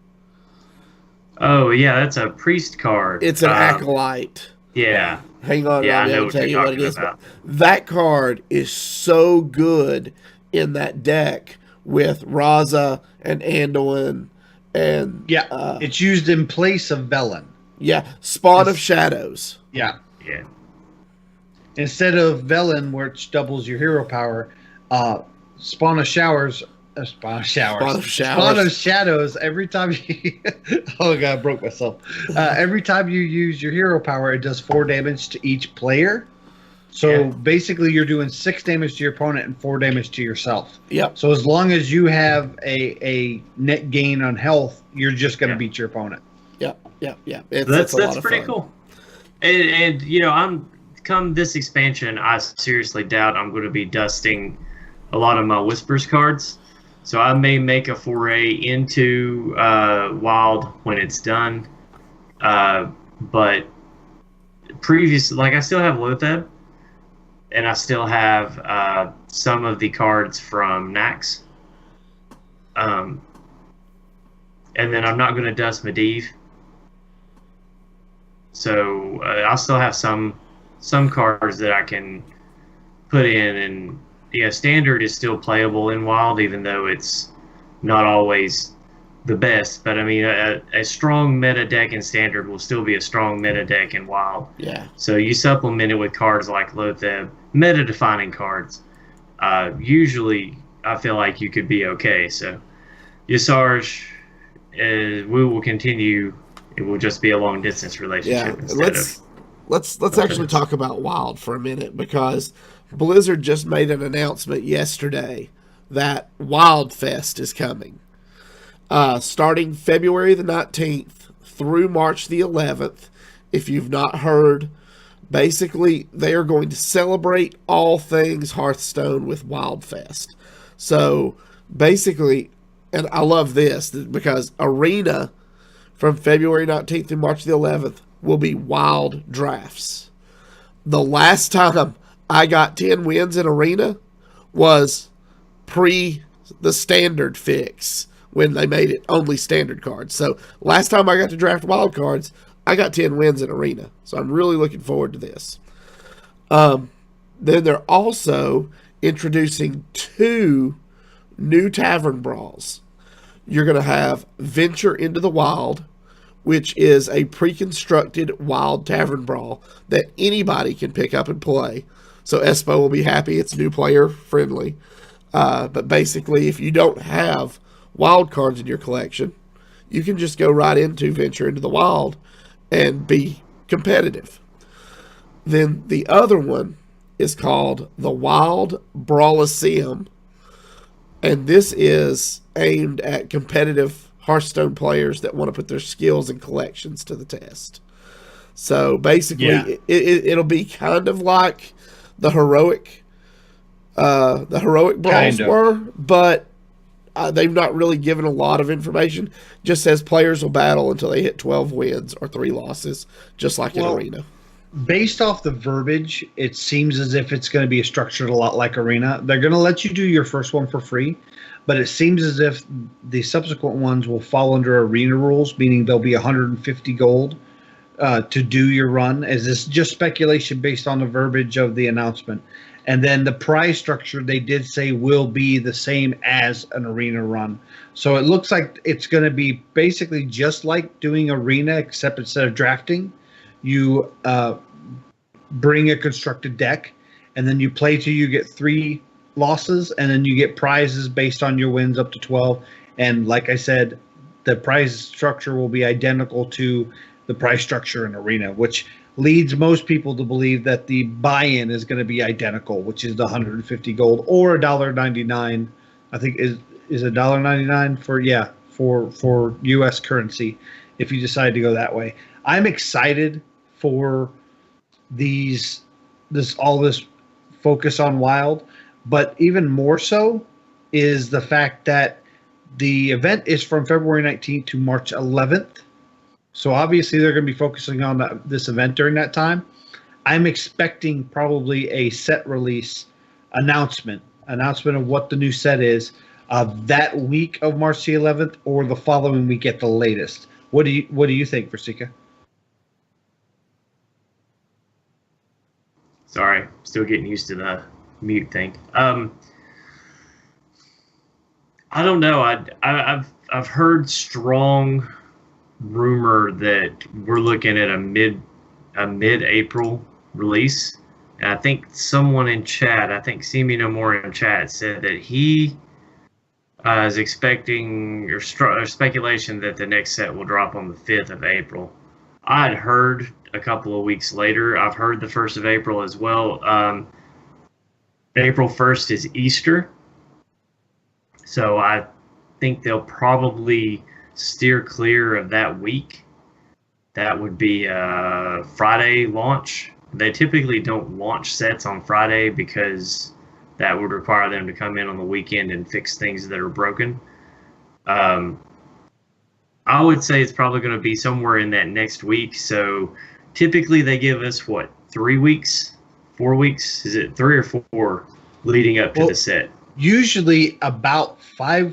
Oh yeah, that's a priest card. It's an acolyte. Yeah. Hang on, Yeah, I'll be able to tell you what it is. That card is so good in that deck with Raza and Anduin and it's used in place of Velen. Yeah, Spawn of Shadows. Yeah. Yeah. Instead of Velen, which doubles your hero power, Spawn of Shadows. Every time you, oh god, I broke myself. Every time you use your hero power, it does 4 damage to each player. So basically, you're doing 6 damage to your opponent and 4 damage to yourself. Yep. So as long as you have a net gain on health, you're just going to beat your opponent. Yep. That's pretty cool. And you know, come this expansion, I seriously doubt I'm going to be dusting a lot of my Whispers cards. So I may make a foray into Wild when it's done. But previous, like I still have Lotheb, and I still have some of the cards from Nax. And then I'm not going to dust Medivh. So I'll still have some cards that I can put in, and Standard is still playable in Wild, even though it's not always the best. But I mean, a strong meta deck in Standard will still be a strong meta deck in Wild. Yeah. So you supplement it with cards like Lotheb, meta-defining cards. Usually, I feel like you could be okay. So Yahaar, we will continue. It will just be a long-distance relationship. Yeah. Let's actually talk about Wild for a minute, because Blizzard just made an announcement yesterday that Wild Fest is coming. Starting February the 19th through March the 11th. If you've not heard, basically they are going to celebrate all things Hearthstone with Wild Fest. So basically, and I love this because Arena from February 19th through March the 11th will be Wild drafts. The last time I got 10 wins in Arena was pre the Standard fix, when they made it only Standard cards. So last time I got to draft wild cards, I got 10 wins in Arena. So I'm really looking forward to this. Then they're also introducing 2 new Tavern Brawls. You're going to have Venture into the Wild, which is a pre-constructed wild tavern brawl that anybody can pick up and play. So Espo will be happy. It's new player friendly. But basically, if you don't have wild cards in your collection, you can just go right into Venture into the Wild and be competitive. Then the other one is called the Wild Brawliseum, and this is aimed at competitive Hearthstone players that want to put their skills and collections to the test. So basically, it'll be kind of like the heroic brawls were, but they've not really given a lot of information. Just says players will battle until they hit 12 wins or 3 losses, just like in Arena. Based off the verbiage, it seems as if it's going to be structured a lot like Arena. They're going to let you do your first one for free, but it seems as if the subsequent ones will fall under Arena rules, meaning there'll be 150 gold to do your run. Is this just speculation based on the verbiage of the announcement? And then the prize structure, they did say, will be the same as an Arena run. So it looks like it's going to be basically just like doing Arena, except instead of drafting, you bring a constructed deck, and then you play till you get 3 losses, and then you get prizes based on your wins up to 12. And like I said, the prize structure will be identical to the prize structure in Arena, which leads most people to believe that the buy-in is going to be identical, which is the 150 gold or $1.99. I think is $1.99 for U.S. currency if you decide to go that way. I'm excited for this focus on Wild, but even more so is the fact that the event is from February 19th to March 11th. So obviously they're going to be focusing on this event during that time. I'm expecting probably a set release announcement of what the new set is that week of March the 11th or the following week at the latest. What do you think, Versika? Sorry, still getting used to the mute thing. I don't know. I've heard strong rumor that we're looking at a mid-April release, and I think someone in chat, I think See Me No More in chat, said that he is expecting or speculation that the next set will drop on the 5th of April. I had heard a couple of weeks later. I've heard the 1st of April as well. April 1st is Easter, so I think they'll probably steer clear of that week. That would be a Friday launch. They typically don't launch sets on Friday because that would require them to come in on the weekend and fix things that are broken. I would say it's probably going to be somewhere in that next week. So typically they give us, 3 weeks, 4 weeks? Is it 3 or 4 leading up to the set? Usually about 4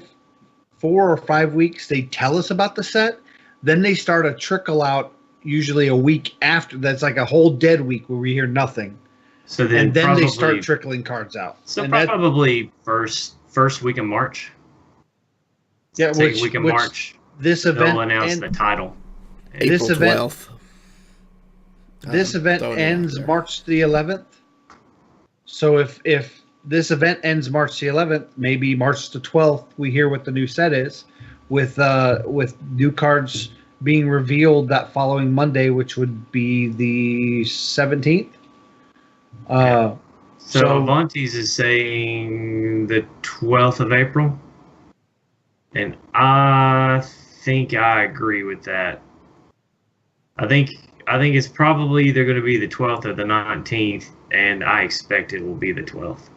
or 5 weeks they tell us about the set. Then they start a trickle out usually a week after. That's like a whole dead week where we hear nothing. So then they start trickling cards out. So and probably first week of March. Yeah, week of March. This event they'll announce the title. April 12th. This event ends March the 11th. So if this event ends March the 11th, maybe March the 12th, we hear what the new set is, with new cards being revealed that following Monday, which would be the 17th. So Avantes is saying the 12th of April, and I think I agree with that. I think it's probably either going to be the 12th or the 19th, and I expect it will be the 12th.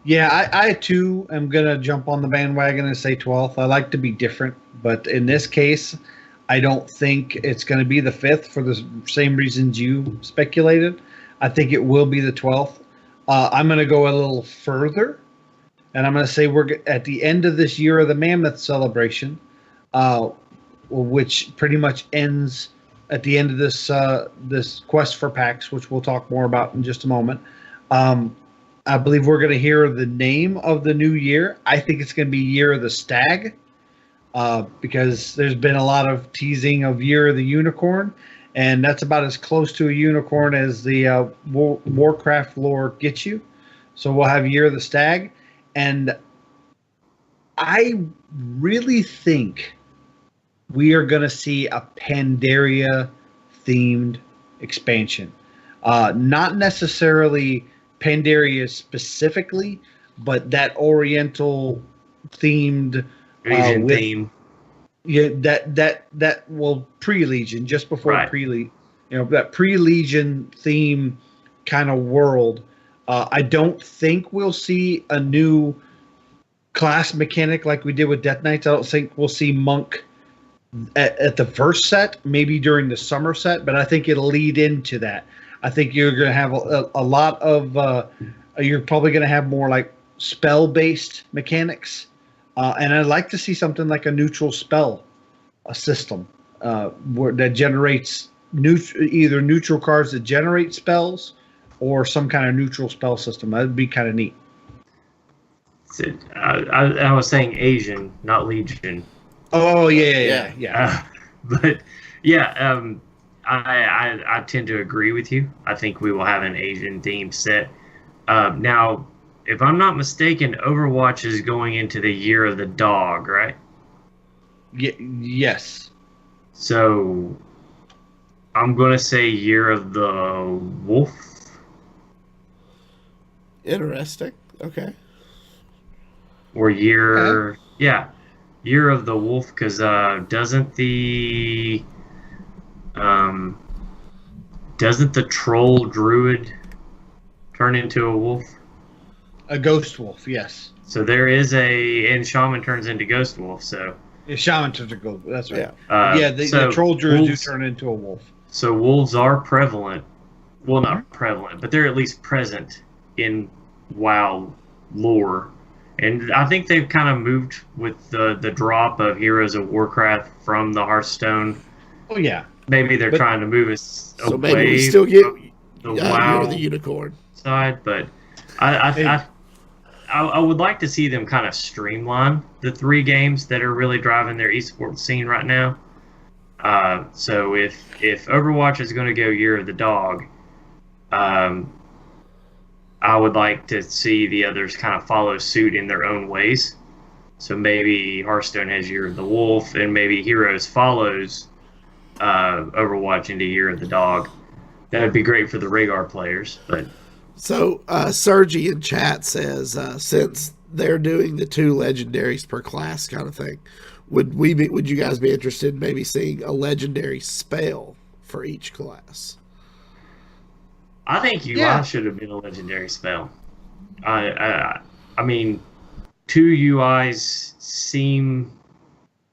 Yeah, I too am going to jump on the bandwagon and say 12th. I like to be different, but in this case, I don't think it's going to be the 5th for the same reasons you speculated. I think it will be the 12th. I'm going to go a little further, and I'm going to say we're at the end of this Year of the Mammoth celebration, which pretty much ends at the end of this quest for packs, which we'll talk more about in just a moment. I believe we're going to hear the name of the new year. I think it's going to be Year of the Stag, because there's been a lot of teasing of Year of the Unicorn, and that's about as close to a unicorn as the Warcraft lore gets you. So we'll have Year of the Stag, and I really think we are going to see a Pandaria-themed expansion. Not necessarily Pandaria specifically, but that Oriental themed theme. Yeah, that will pre-Legion, just before pre-Legion, that pre-Legion theme kind of world. I don't think we'll see a new class mechanic like we did with Death Knights. I don't think we'll see Monk at the first set, maybe during the summer set, but I think it'll lead into that. I think you're going to have a lot of, you're probably going to have more like spell based mechanics. And I'd like to see something like a neutral spell system that generates either neutral cards that generate spells or some kind of neutral spell system. That'd be kind of neat. I was saying Asian, not Legion. Oh yeah. But yeah, I tend to agree with you. I think we will have an Asian themed set. Now, if I'm not mistaken, Overwatch is going into the year of the dog, right? Yes. So I'm gonna say year of the wolf. Interesting. Okay. Or year, year of the wolf, because doesn't the troll druid turn into a wolf? A ghost wolf, yes. So there is and shaman turns into ghost wolf. So Yeah, shaman turns into ghost. That's right. yeah. The troll druids do turn into a wolf. So wolves are prevalent. Well, not prevalent, but they're at least present in WoW lore. And I think they've kind of moved with the drop of Heroes of Warcraft from the Hearthstone. Oh yeah. Maybe they're trying to move us So away maybe we still get from the WoW the unicorn side, but I would like to see them kind of streamline the 3 games that are really driving their esports scene right now. So if Overwatch is going to go Year of the Dog, I would like to see the others kind of follow suit in their own ways. So maybe Hearthstone has Year of the Wolf, and maybe Heroes follows Overwatch into Year of the Dog. That would be great for the Rhaegar players. But so Sergi in chat says since they're doing the 2 legendaries per class kind of thing, would you guys be interested in maybe seeing a legendary spell for each class? I think UI should have been a legendary spell. I mean, 2 UIs seem.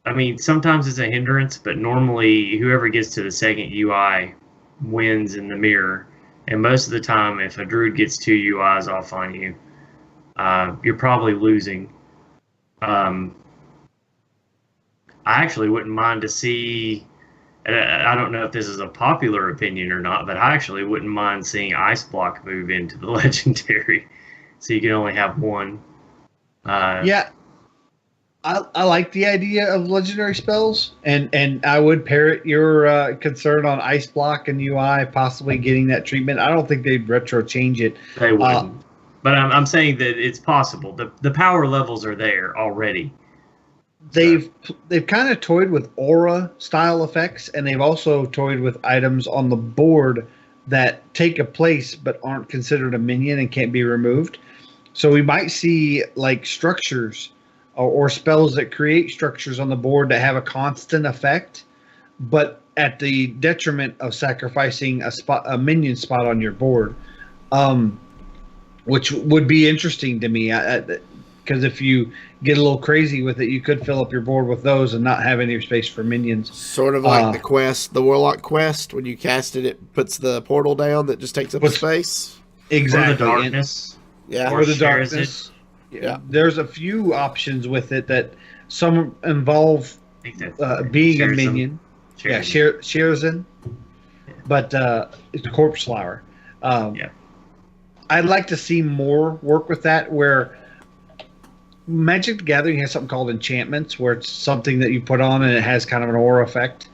I mean, sometimes it's a hindrance, but normally whoever gets to the second UI wins in the mirror. And most of the time, if a druid gets 2 UIs off on you, you're probably losing. I actually wouldn't mind to see. I don't know if this is a popular opinion or not, but I actually wouldn't mind seeing Ice Block move into the legendary, so you can only have 1. I like the idea of legendary spells, and I would parrot your concern on Ice Block and UI possibly getting that treatment. I don't think they'd retro change it. They wouldn't, but I'm saying that it's possible. The power levels are there already. They've kind of toyed with aura style effects, and they've also toyed with items on the board that take a place but aren't considered a minion and can't be removed. So we might see like structures or spells that create structures on the board that have a constant effect, but at the detriment of sacrificing a minion spot on your board, which would be interesting to me. Because if you get a little crazy with it, you could fill up your board with those and not have any space for minions. Sort of like the quest, the Warlock quest. When you cast it, it puts the portal down that just takes up space. Exactly. Or the darkness. Or the darkness. Yeah. There's a few options with it that some involve being a minion. Sherzin. But it's Corpse Flower. I'd like to see more work with that, where Magic the Gathering has something called enchantments, where it's something that you put on and it has kind of an aura effect.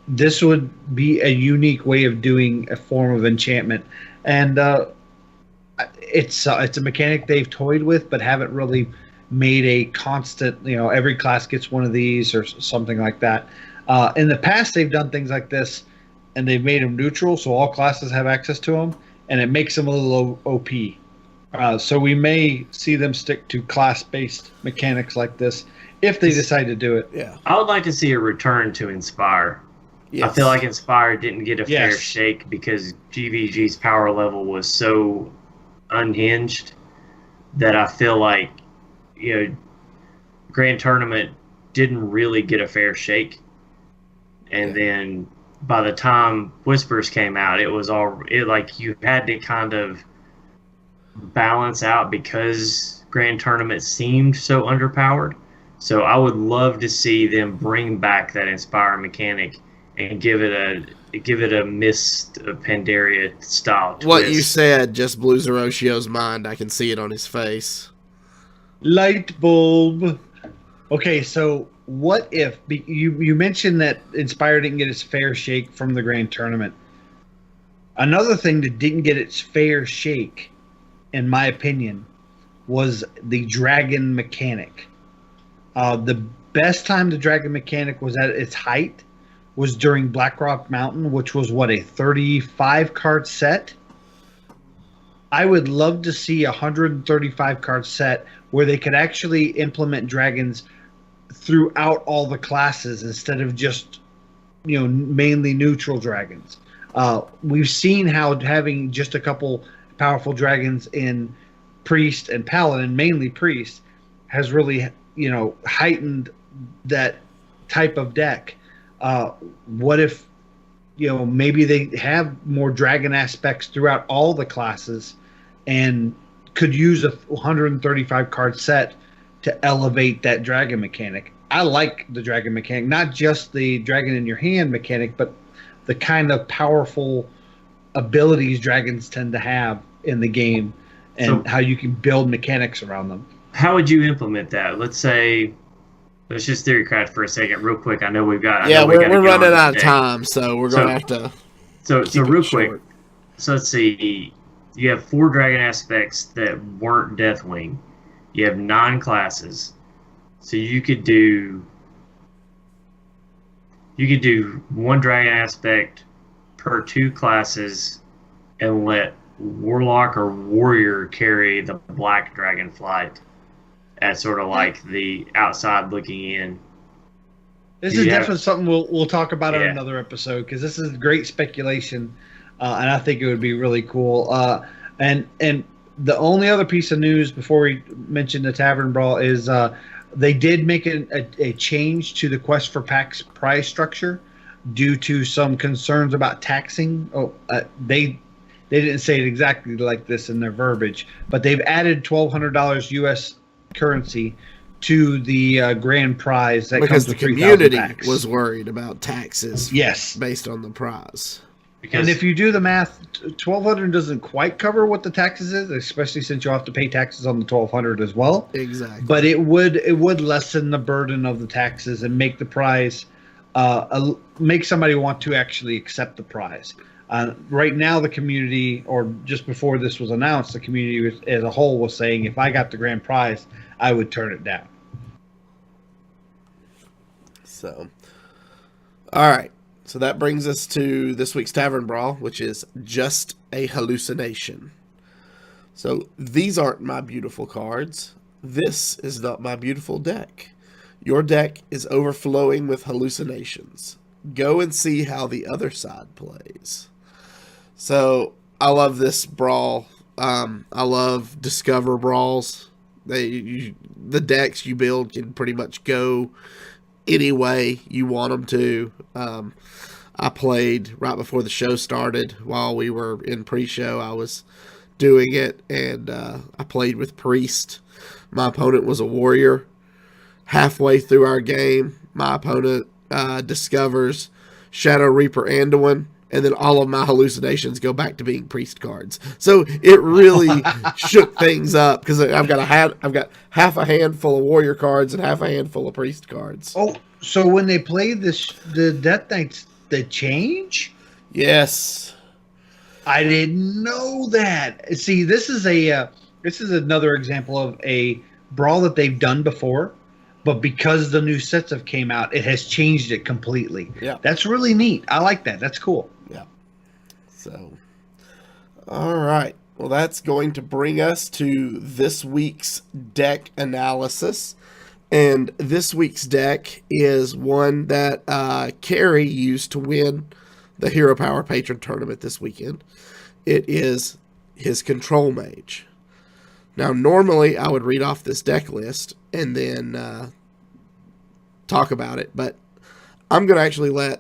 This would be a unique way of doing a form of enchantment, and it's a mechanic they've toyed with, but haven't really made a constant. Every class gets one of these or something like that. In the past, they've done things like this, and they've made them neutral, so all classes have access to them, and it makes them a little OP. So we may see them stick to class-based mechanics like this if they decide to do it. Yeah, I would like to see a return to Inspire. Yes. I feel like Inspire didn't get a fair shake because GVG's power level was so unhinged that I feel like Grand Tournament didn't really get a fair shake. And then by the time Whispers came out, like you had to kind of balance out because Grand Tournament seemed so underpowered. So I would love to see them bring back that Inspire mechanic and give it a Mist of Pandaria style twist. What you said just blew Zeroshio's mind. I can see it on his face. Light bulb. Okay, so what if you mentioned that Inspire didn't get its fair shake from the Grand Tournament? Another thing that didn't get its fair shake, in my opinion, was the dragon mechanic. The best time the dragon mechanic was at its height was during Blackrock Mountain, which was a 35 card set. I would love to see a 135 card set where they could actually implement dragons throughout all the classes instead of just, mainly neutral dragons. We've seen how having just a couple powerful dragons in Priest and Paladin, mainly Priest, has really, heightened that type of deck. What if, maybe they have more dragon aspects throughout all the classes and could use a 135 card set to elevate that dragon mechanic. I like the dragon mechanic, not just the dragon in your hand mechanic, but the kind of powerful abilities dragons tend to have in the game and how you can build mechanics around them. How would you implement that? Let's just theorycraft for a second, real quick. I know we're running out of time, so we're going to have to. So real quick. So let's see. You have 4 dragon aspects that weren't Deathwing. You have 9 classes, so you could do 1 dragon aspect per 2 classes, and let Warlock or Warrior carry the Black Dragon Flight as sort of like the outside looking in. This is definitely something we'll talk about in another episode, because this is great speculation, and I think it would be really cool. And the only other piece of news before we mention the Tavern Brawl is they did make a change to the Quest for Packs prize structure due to some concerns about taxing. They didn't say it exactly like this in their verbiage, but they've added $1,200 U.S. currency to the grand prize that because comes with the community packs. Was worried about taxes. Yes, based on the prize. And if you do the math, $1,200 doesn't quite cover what the taxes is, especially since you'll have to pay taxes on the $1,200 as well. Exactly. But it would lessen the burden of the taxes and make the prize make somebody want to actually accept the prize. Right now, the community, or just before this was announced, the community as a whole was saying, if I got the grand prize, I would turn it down. So, all right. So that brings us to this week's Tavern Brawl, which is Just a Hallucination. So these aren't my beautiful cards. This is not my beautiful deck. Your deck is overflowing with hallucinations. Go and see how the other side plays. So I love this brawl. I love Discover brawls. The decks you build can pretty much go any way you want them to. I played right before the show started. While we were in pre-show, I was doing it, and I played with Priest. My opponent was a Warrior. Halfway through our game, my opponent discovers Shadow Reaper Anduin, and then all of my hallucinations go back to being Priest cards. So it really shook things up, because I've got half a handful of Warrior cards and half a handful of Priest cards. Oh, so when they play the Death Knights, they change? Yes. I didn't know that. See, this is another example of a brawl that they've done before, but because the new sets have came out, it has changed it completely. Yeah. That's really neat. I like that. That's cool. Yeah. So, all right. Well, that's going to bring us to this week's deck analysis. And this week's deck is one that Carrie used to win the Hero Power Patron tournament this weekend. It is his Control Mage. Now, normally I would read off this deck list and then talk about it, but I'm going to actually let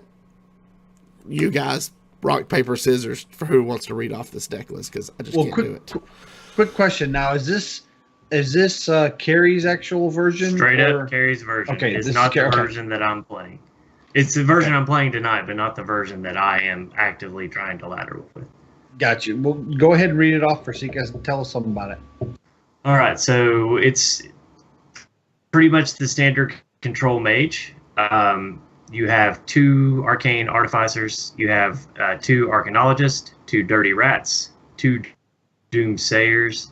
you guys rock, paper, scissors for who wants to read off this deck list, because I just can't do it. Quick question now: is this Carrie's actual version? Straight up Carrie's version. Okay, it's this not is the version that I'm playing. It's the version I'm playing tonight, but not the version that I am actively trying to ladder with. Got you. Well, go ahead and read it off for Sika and tell us something about it. All right, so it's pretty much the standard Control Mage. You have 2 Arcane Artificers. You have 2 Arcanologists, 2 Dirty Rats, 2 Doomsayers,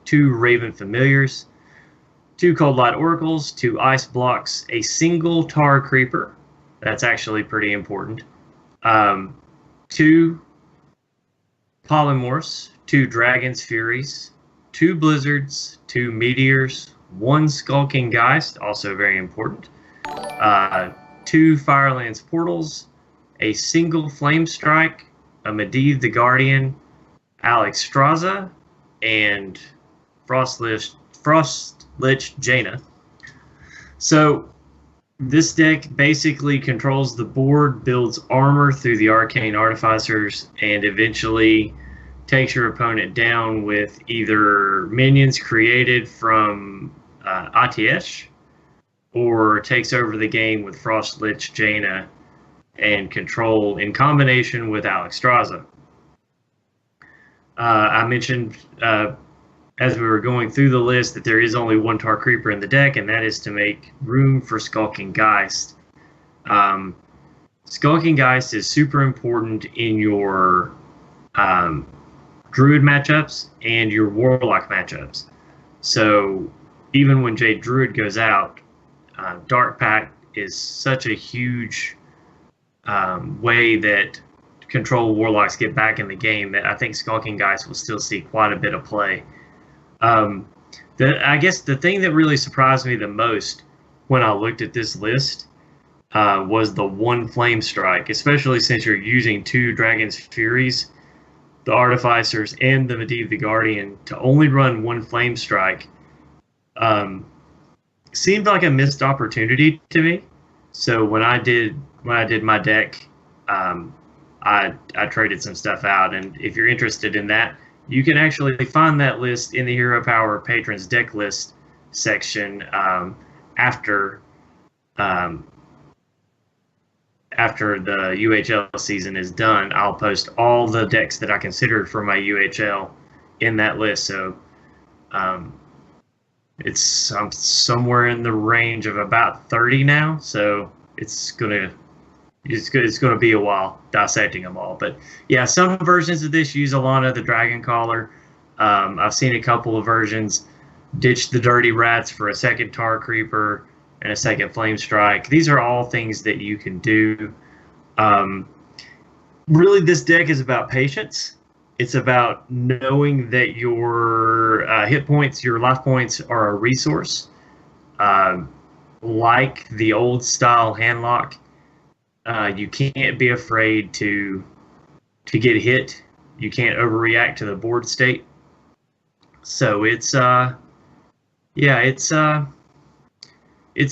2 Raven Familiars, 2 Cold Light Oracles, 2 Ice Blocks, a single Tar Creeper. That's actually pretty important. 2 Polymorphs, 2 Dragon's Furies, 2 Blizzards, 2 Meteors, 1 Skulking Geist, also very important. 2 Firelands Portals, a single Flame Strike, a Medivh the Guardian, Alex Straza, and Frostlich Jaina. So this deck basically controls the board, builds armor through the Arcane Artificers, and eventually takes your opponent down with either minions created from Atiesh, or takes over the game with Frostlich Jaina and Control in combination with Alex Straza. I mentioned as we were going through the list that there is only 1 Tar Creeper in the deck, and that is to make room for Skulking Geist. Skulking Geist is super important in your Druid matchups and your Warlock matchups. So even when Jade Druid goes out, Dark Pact is such a huge way that Control Warlocks get back in the game that I think Skulking Geist will still see quite a bit of play. I guess the thing that really surprised me the most when I looked at this list was the 1 Flame Strike, especially since you're using 2 Dragon's Furies, the Artificers, and the Medivh the Guardian. To only run 1 Flame Strike seemed like a missed opportunity to me. So when I did my deck, I traded some stuff out, and if you're interested in that, you can actually find that list in the Hero Power Patrons deck list section after the UHL season is done. I'll post all the decks that I considered for my UHL in that list. So I'm somewhere in the range of about 30 now. So it's gonna be a while dissecting them all. But yeah, some versions of this use Alana the Dragon Caller. I've seen a couple of versions ditch the Dirty Rats for a second Tar Creeper and a second Flame Strike. These are all things that you can do. Really, this deck is about patience. It's about knowing that your hit points, your life points are a resource. Like the old style handlock, you can't be afraid to get hit. You can't overreact to the board state. So it's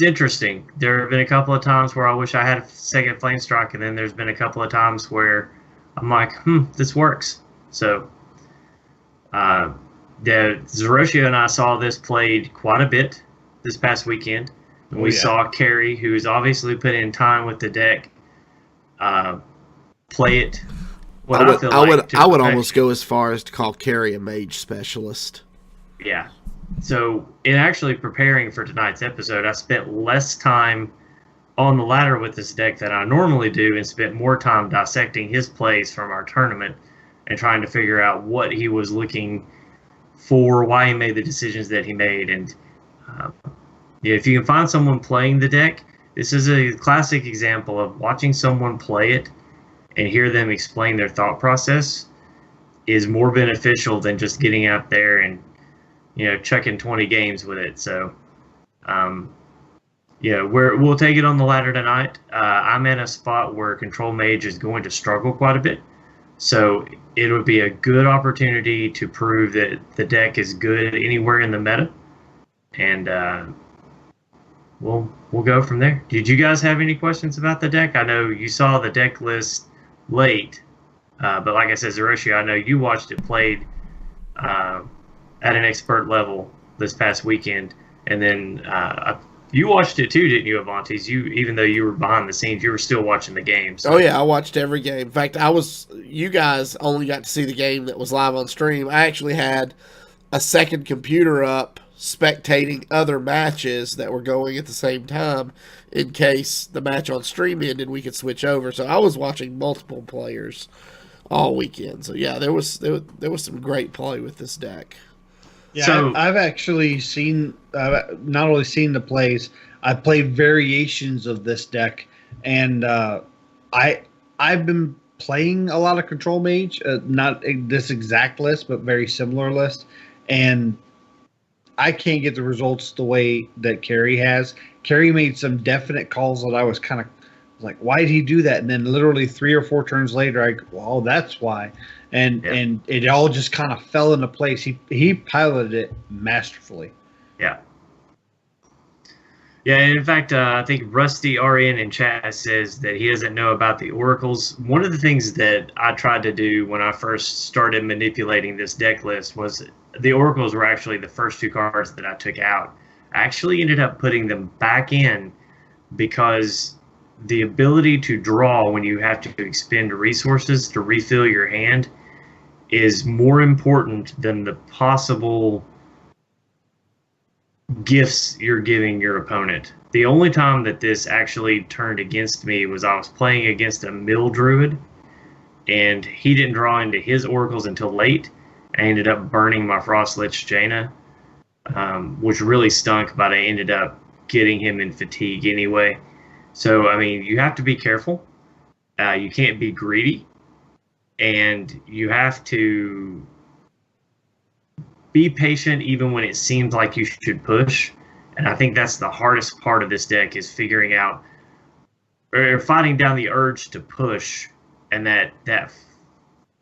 interesting. There have been a couple of times where I wish I had a second Flame Strike, and then there's been a couple of times where I'm like, this works. So Zeroshio and I saw this played quite a bit this past weekend. And we saw Carrie, who's obviously put in time with the deck, play it. I would almost go as far as to call Carrie a mage specialist. Yeah. So in actually preparing for tonight's episode, I spent less time on the ladder with this deck than I normally do, and spent more time dissecting his plays from our tournament and trying to figure out what he was looking for, why he made the decisions that he made. And if you can find someone playing the deck, this is a classic example of watching someone play it and hear them explain their thought process is more beneficial than just getting out there and chucking 20 games with it. So we'll take it on the ladder tonight. I'm in a spot where Control Mage is going to struggle quite a bit, so it would be a good opportunity to prove that the deck is good anywhere in the meta. And we'll go from there. Did you guys have any questions about the deck? I know you saw the deck list late, but like I said, Zeroshi, I know you watched it played at an expert level this past weekend, and then you watched it too, didn't you, Avantes? Even though you were behind the scenes, you were still watching the games. Oh yeah, I watched every game. In fact, you guys only got to see the game that was live on stream. I actually had a second computer up spectating other matches that were going at the same time in case the match on stream ended, we could switch over. So I was watching multiple players all weekend. So yeah, there was some great play with this deck. Yeah, So- I've actually seen, not only seen the plays, I've played variations of this deck, and I've been playing a lot of Control Mage, not this exact list, but very similar list, and I can't get the results the way that Kerry has. Kerry made some definite calls that I was kind of like, why did he do that? And then literally 3 or 4 turns later, I go, well, that's why. And it all just kind of fell into place. He piloted it masterfully. Yeah. Yeah, and in fact, I think Rusty RN in chat says that he doesn't know about the oracles. One of the things that I tried to do when I first started manipulating this deck list was the oracles were actually the first 2 cards that I took out. I actually ended up putting them back in because the ability to draw when you have to expend resources to refill your hand is more important than the possible gifts you're giving your opponent. The only time that this actually turned against me was I was playing against a mill druid, and he didn't draw into his oracles until late. I ended up burning my Frostlich Jaina, which really stunk, but I ended up getting him in fatigue anyway. So, I mean, you have to be careful. You can't be greedy. And you have to be patient even when it seems like you should push. And I think that's the hardest part of this deck is figuring out or fighting down the urge to push, and that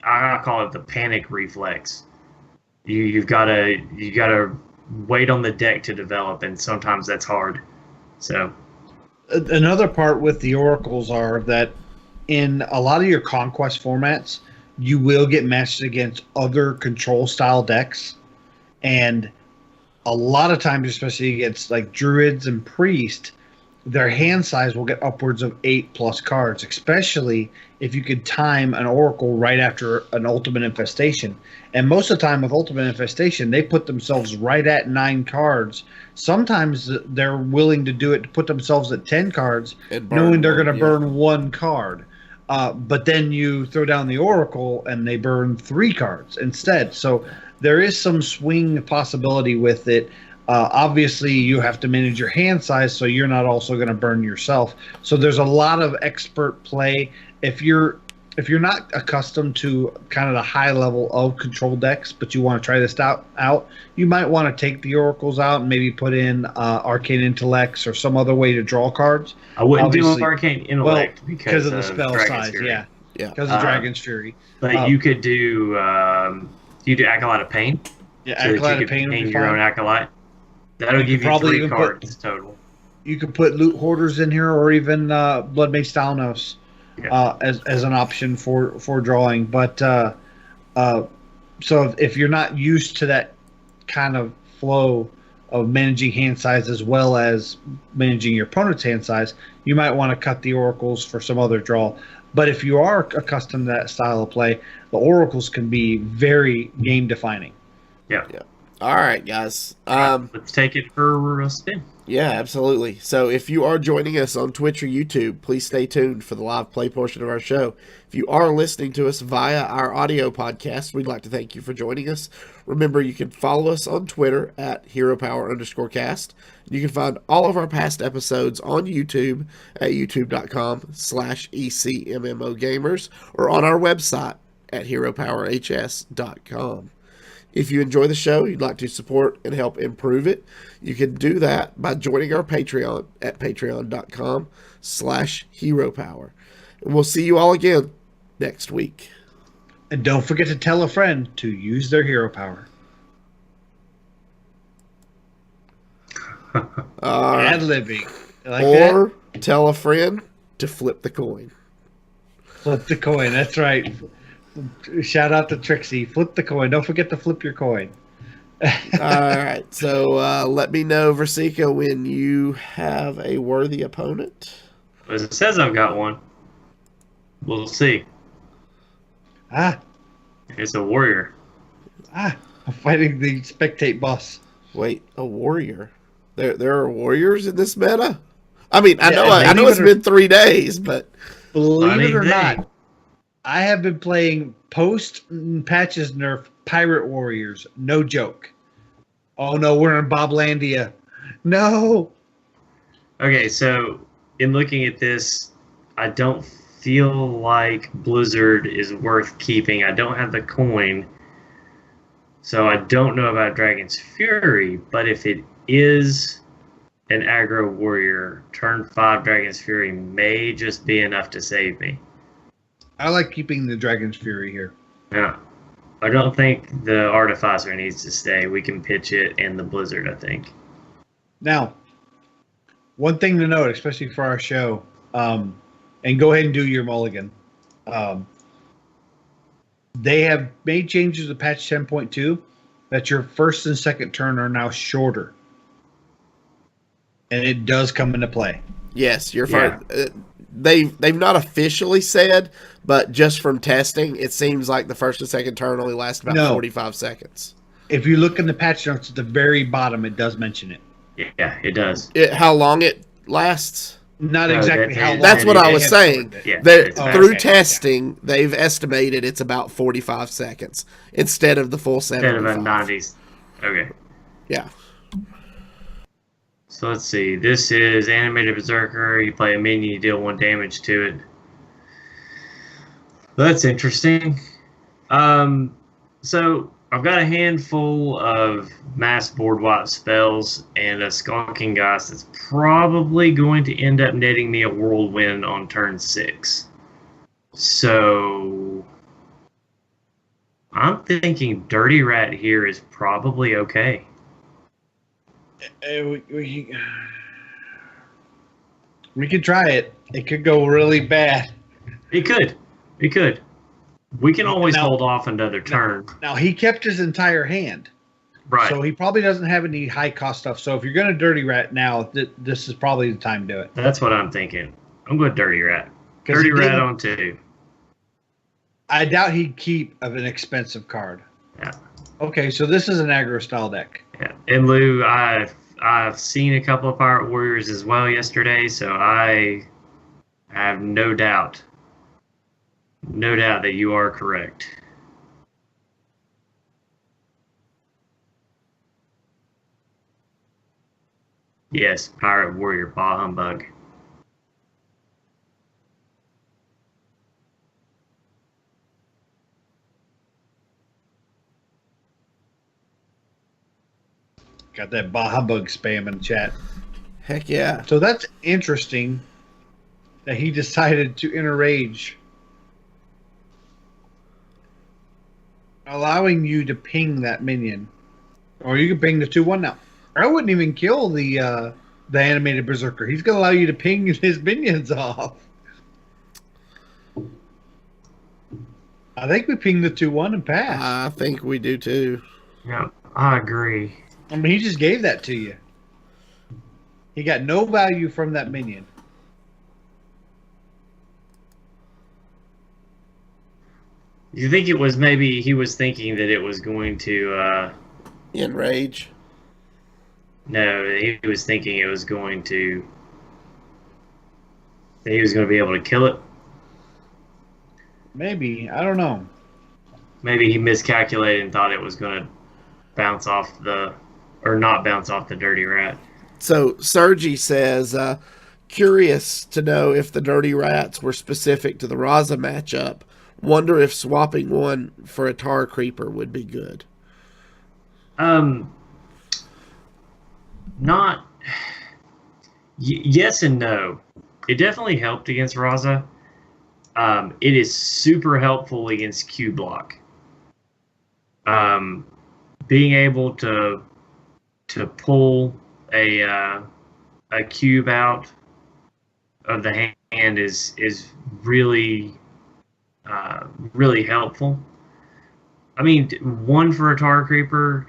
I call it the panic reflex. You gotta wait on the deck to develop, and sometimes that's hard. So Another part with the oracles are that in a lot of your conquest formats, you will get matched against other control style decks, and a lot of times, especially against like druids and priests, their hand size will get upwards of 8+ cards, especially if you could time an oracle right after an ultimate infestation. And most of the time with ultimate infestation, they put themselves right at 9 cards. Sometimes they're willing to do it to put themselves at 10 cards, knowing they're going to burn 1 card. But then you throw down the oracle and they burn 3 cards instead. So there is some swing possibility with it. Obviously, you have to manage your hand size, so you're not also going to burn yourself. So there's a lot of expert play. If you're not accustomed to kind of the high level of control decks, but you want to try this out, you might want to take the oracles out and maybe put in arcane intellects or some other way to draw cards. I wouldn't do an arcane intellect because of the spell Dragon's size. Fury. Yeah, Yeah. because of Dragon's Fury. But you could do Acolyte of Pain. Yeah, So Acolyte that you of could Pain would paint be your own fine. acolyte. That'll give you probably 3 even cards total. You could put Loot Hoarders in here, or even Blood Mage Thalnos as an option for drawing. But so if you're not used to that kind of flow of managing hand size as well as managing your opponent's hand size, you might want to cut the oracles for some other draw. But if you are accustomed to that style of play, the oracles can be very game defining. Yeah. All right, guys. Let's take it for a spin. Yeah, absolutely. So if you are joining us on Twitch or YouTube, please stay tuned for the live play portion of our show. If you are listening to us via our audio podcast, we'd like to thank you for joining us. Remember, you can follow us on Twitter at HeroPower_cast. You can find all of our past episodes on YouTube at youtube.com/ECMMOGamers or on our website at HeroPowerHS.com. If you enjoy the show, you'd like to support and help improve it, you can do that by joining our Patreon at patreon.com/HeroPower. And we'll see you all again next week. And don't forget to tell a friend to use their hero power. All right. Ad-libbing. You like that? Or tell a friend to flip the coin. Flip the coin. That's right. Shout out to Trixie. Flip the coin. Don't forget to flip your coin. All right. So let me know, Versika, when you have a worthy opponent. As it says, I've got one. We'll see. Ah, It's a warrior. I'm fighting the spectate boss. Wait, a warrior? There are warriors in this meta? I mean, I Yeah, know it's been 3 days, but Believe Funny it or thing. not, I have been playing post patches nerf pirate warriors. No joke. Oh no, we're in Boblandia. No. Okay, so in looking at this, I don't feel like Blizzard is worth keeping. I don't have the coin, so I don't know about Dragon's Fury, but if it is an aggro warrior, turn 5 Dragon's Fury may just be enough to save me. I like keeping the Dragon's Fury here. Yeah. I don't think the Artificer needs to stay. We can pitch it and the Blizzard, I think. Now, one thing to note, especially for our show, and go ahead and do your mulligan. They have made changes to patch 10.2 that your first and second turn are now shorter. And it does come into play. yes, you're fine. They've not officially said, but just from testing, it seems like the first and second turn only last about 45 seconds. If you look in the patch notes at the very bottom, it does mention it. Yeah, it does. How long it lasts? Not No, exactly that- how long. That's what they I was have saying. shortened it. Yeah, They're- it's through okay. testing, they've estimated it's about 45 seconds instead of the full Instead of 75. a 90s. Okay. Yeah. So let's see. This is Animated Berserker. You play a minion, you deal 1 damage to it. That's interesting. So I've got a handful of mass board wipe spells and a Skulking Geist that's probably going to end up netting me a Whirlwind on turn 6. So I'm thinking Dirty Rat here is probably okay. We could try it. It could go really bad. It could. It could. We can always Now- hold off another turn. Now, he kept his entire hand. Right. So he probably doesn't have any high cost stuff. So if you're going to Dirty Rat now, this is probably the time to do it. That's what I'm thinking. I'm going Dirty Rat. 'Cause Dirty he Rat didn't- on 2. I doubt he'd keep of an expensive card. Yeah. Okay, so this is an aggro style deck. Yeah. And Lou, I've seen a couple of Pirate Warriors as well yesterday, so I have no doubt that you are correct. Yes, Pirate Warrior, bah humbug. Got that bah humbug spam in the chat. Heck yeah. So that's interesting that he decided to enrage, allowing you to ping that minion, or you can ping the 2/1 now. I wouldn't even kill the animated berserker. He's going to allow you to ping his minions off. I think we ping the 2/1 and pass. I think we do too. Yeah, I agree. I mean, he just gave that to you. He got no value from that minion. You think it was maybe he was thinking that it was going to, Enrage. no, he was thinking it was going to, that he was going to be able to kill it? Maybe. I don't know. Maybe he miscalculated and thought it was going to bounce off the, or not bounce off the Dirty Rat. So Sergi says, curious to know if the Dirty Rats were specific to the Raza matchup. Wonder if swapping one for a Tar Creeper would be good. Not, yes and no. It definitely helped against Raza. It is super helpful against Q block. Being able to pull a a cube out of the hand is really really helpful. I mean, one for a tar creeper.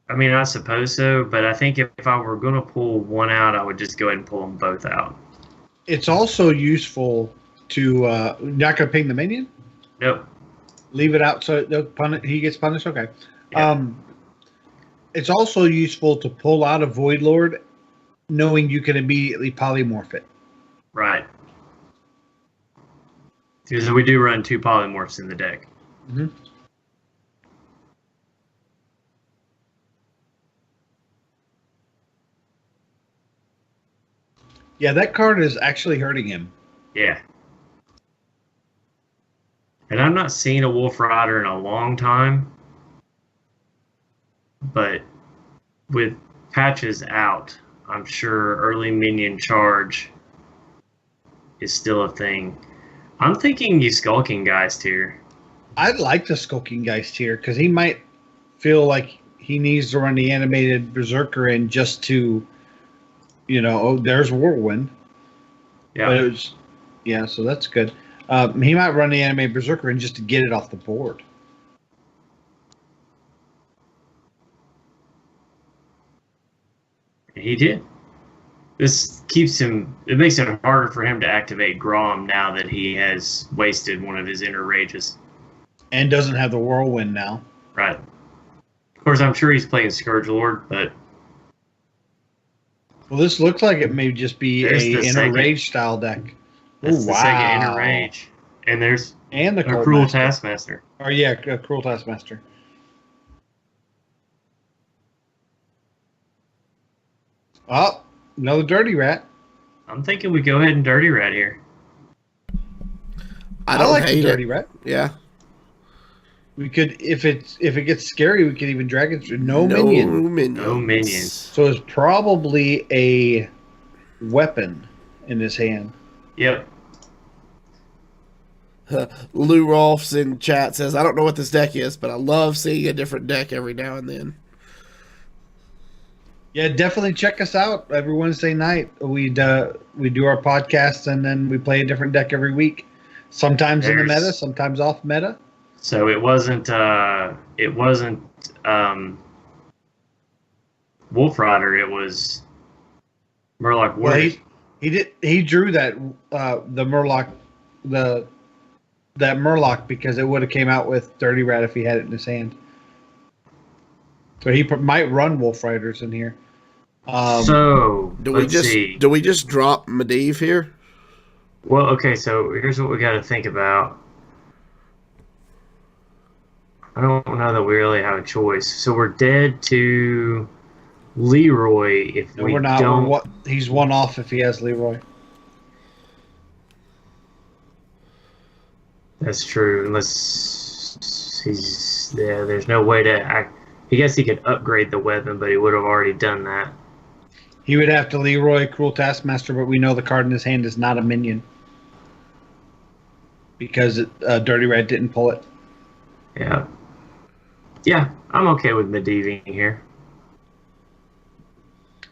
I mean, I suppose so, but I think if I were going to pull one out, I would just go ahead and pull them both out. It's also useful to not gonna ping the minion. Nope. Leave it out so he gets punished. Okay. Yeah. It's also useful to pull out a Void Lord, knowing you can immediately polymorph it. Right. Because we do run 2 polymorphs in the deck. Mm-hmm. Yeah, that card is actually hurting him. Yeah. And I'm not seeing a Wolf Rider in a long time. But with patches out, I'm sure early minion charge is still a thing. I'm thinking you Skulking Geist here. I'd like the Skulking Geist here because he might feel like he needs to run the animated Berserker in just to, there's Whirlwind. Yeah. But it was, so that's good. He might run the animated Berserker in just to get it off the board. He did. This keeps him. It makes it harder for him to activate Grom now that he has wasted one of his inner rages. And doesn't have the Whirlwind now. Right. Of course, I'm sure he's playing Scourge Lord, but. Well, this looks like it may just be There's a the inner second. rage style deck. That's Ooh, the second inner rage. And there's And the a Cold Cruel Master. Taskmaster. Oh, yeah, a Cruel Taskmaster. Oh, another Dirty Rat. I'm thinking we go ahead and Dirty Rat here. I don't like the hate Dirty it. Rat. Yeah. We could, if it gets scary, we could even drag it through no minion. Minions. No minions. So it's probably a weapon in his hand. Yep. Lou Rolfs in chat says, I don't know what this deck is, but I love seeing a different deck every now and then. Yeah, definitely check us out every Wednesday night. We do our podcast and then we play a different deck every week. Sometimes in the meta, sometimes off meta. So it wasn't Wolf Rider, it was Murloc Well, Warriors. he drew that the Murloc that Murloc because it would have came out with Dirty Rat if he had it in his hand. So he might run Wolf Riders in here. So Do we just drop Medivh here? Well, okay, so here's what we got to think about. I don't know that we really have a choice. So we're dead to Leroy if No, we we're not. don't. He's one off if he has Leroy. That's true, unless he's there's no way to act. I guess he could upgrade the weapon, but he would have already done that. He would have to Leroy Cruel Taskmaster, but we know the card in his hand is not a minion because Dirty Rat didn't pull it. Yeah, I'm okay with Medivh here.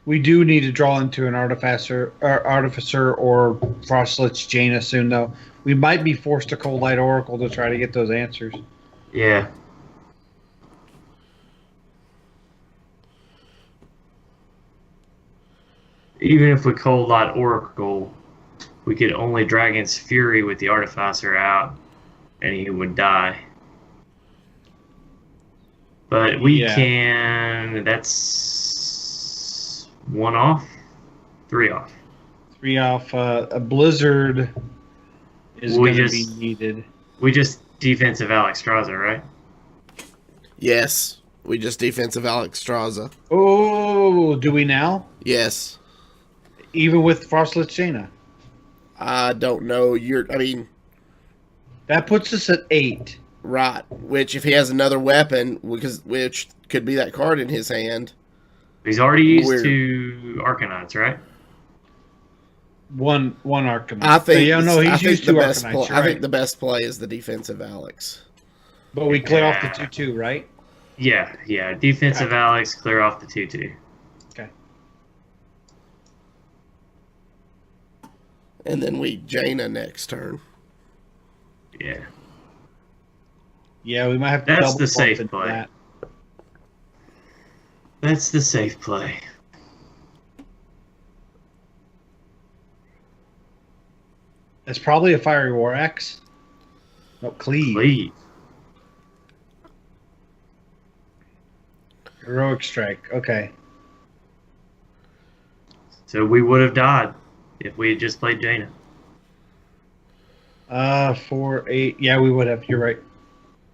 We do need to draw into an Artificer or Frostlet's Jaina soon, though. We might be forced to Cold Light Oracle to try to get those answers. Yeah. Even if we Cold Light Oracle, we could only Dragon's Fury with the Artificer out, and he would die. But we can. That's 1 off, 3 off. 3 off. A Blizzard is going to be needed. We just defensive Alexstrasza, right? Yes. We just defensive Alexstrasza. Oh, do we now? Yes. Even with Frostlet's Jaina? I don't know. That puts us at 8. Right. Which, if he has another weapon, which could be that card in his hand. He's already used 2 Arcanines, right? One Arcanine. I think. He's used 2 Arcanites. I think the best play is the defensive Alex. But we clear off the 2/2, right? Yeah. Defensive Alex, clear off the 2/2. Okay. And then we Jaina next turn. Yeah. Yeah, we might have to That's double the bump safe into play. that. That's the safe play. It's probably a Fiery War Axe. No, Cleave. Please. Heroic Strike. Okay. So we would have died if we had just played Jaina. 4, 8. Yeah, we would have. You're right.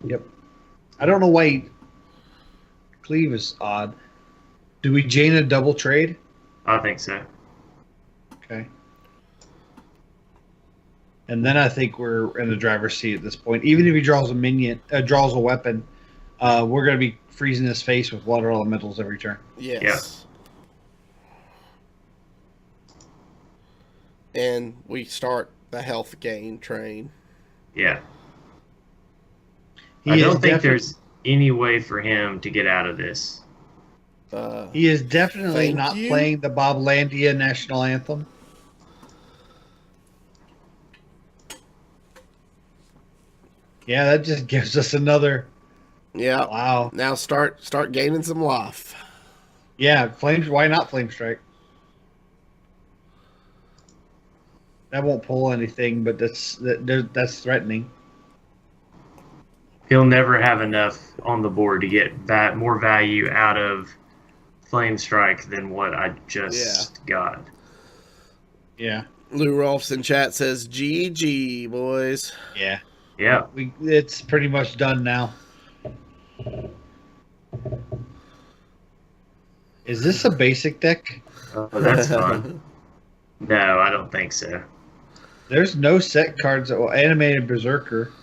Yep. I don't know why Cleave is odd. Do we Jaina double trade? I think so. Okay. And then I think we're in the driver's seat at this point. Even if he draws a minion, draws a weapon, we're going to be freezing his face with water elementals every turn. Yes. Yeah. And we start the health gain train. Yeah. He I is don't think defi- there's any way for him to get out of this. He is definitely Thank not you. playing the Boblandia national anthem. Yeah, that just gives us another. Yeah. Wow. Now start gaining some life. Yeah, flames. Why not Flame Strike? That won't pull anything, but that's threatening. He'll never have enough on the board to get more value out of Flame Strike than what I just got. Yeah. Lou Rolfs in chat says, GG, boys. Yeah. Yeah. It's pretty much done now. Is this a basic deck? Oh, that's fun. No, I don't think so. There's no set cards that will animated Berserker.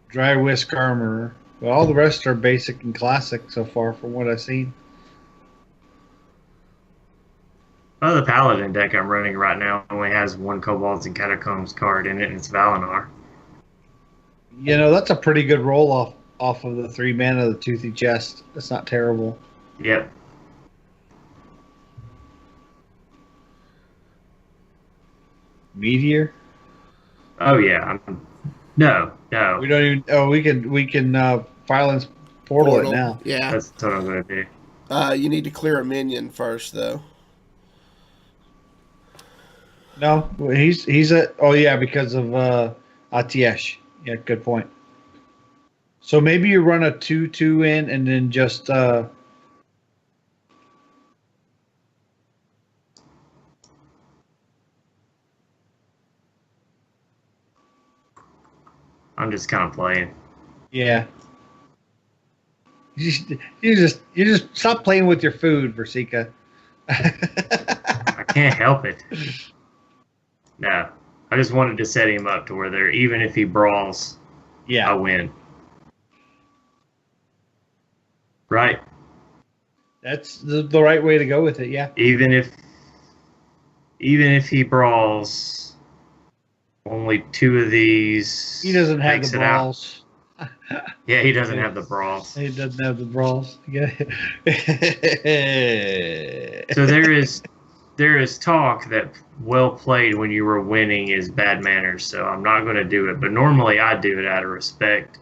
Dry Whisk Armor. But all the rest are basic and classic so far from what I've seen. Well, the Paladin deck I'm running right now only has one Kobolds and Catacombs card in it, and it's Valinor. You know, that's a pretty good roll off of the 3 mana of the Toothy Chest. That's not terrible. Yep. Meteor? Oh, yeah. No. We don't even. Oh, we can violence portal it now. Yeah. That's what I'm going to do. You need to clear a minion first, though. No, he's at. Oh yeah, because of Atiesh. Yeah, good point. So maybe you run a 2/2 in, and then just. I'm just kind of playing. Yeah. You just stop playing with your food, Versika. I can't help it. No. I just wanted to set him up to where even if he brawls, I Yeah. win. Right? That's the right way to go with it. Yeah. Even if he brawls, only 2 of these. He doesn't have takes the it out. brawls. Yeah, he doesn't have the brawls. He doesn't have the brawls. Yeah. So there is talk that well played when you were winning is bad manners. So I'm not going to do it, but normally I do it out of respect.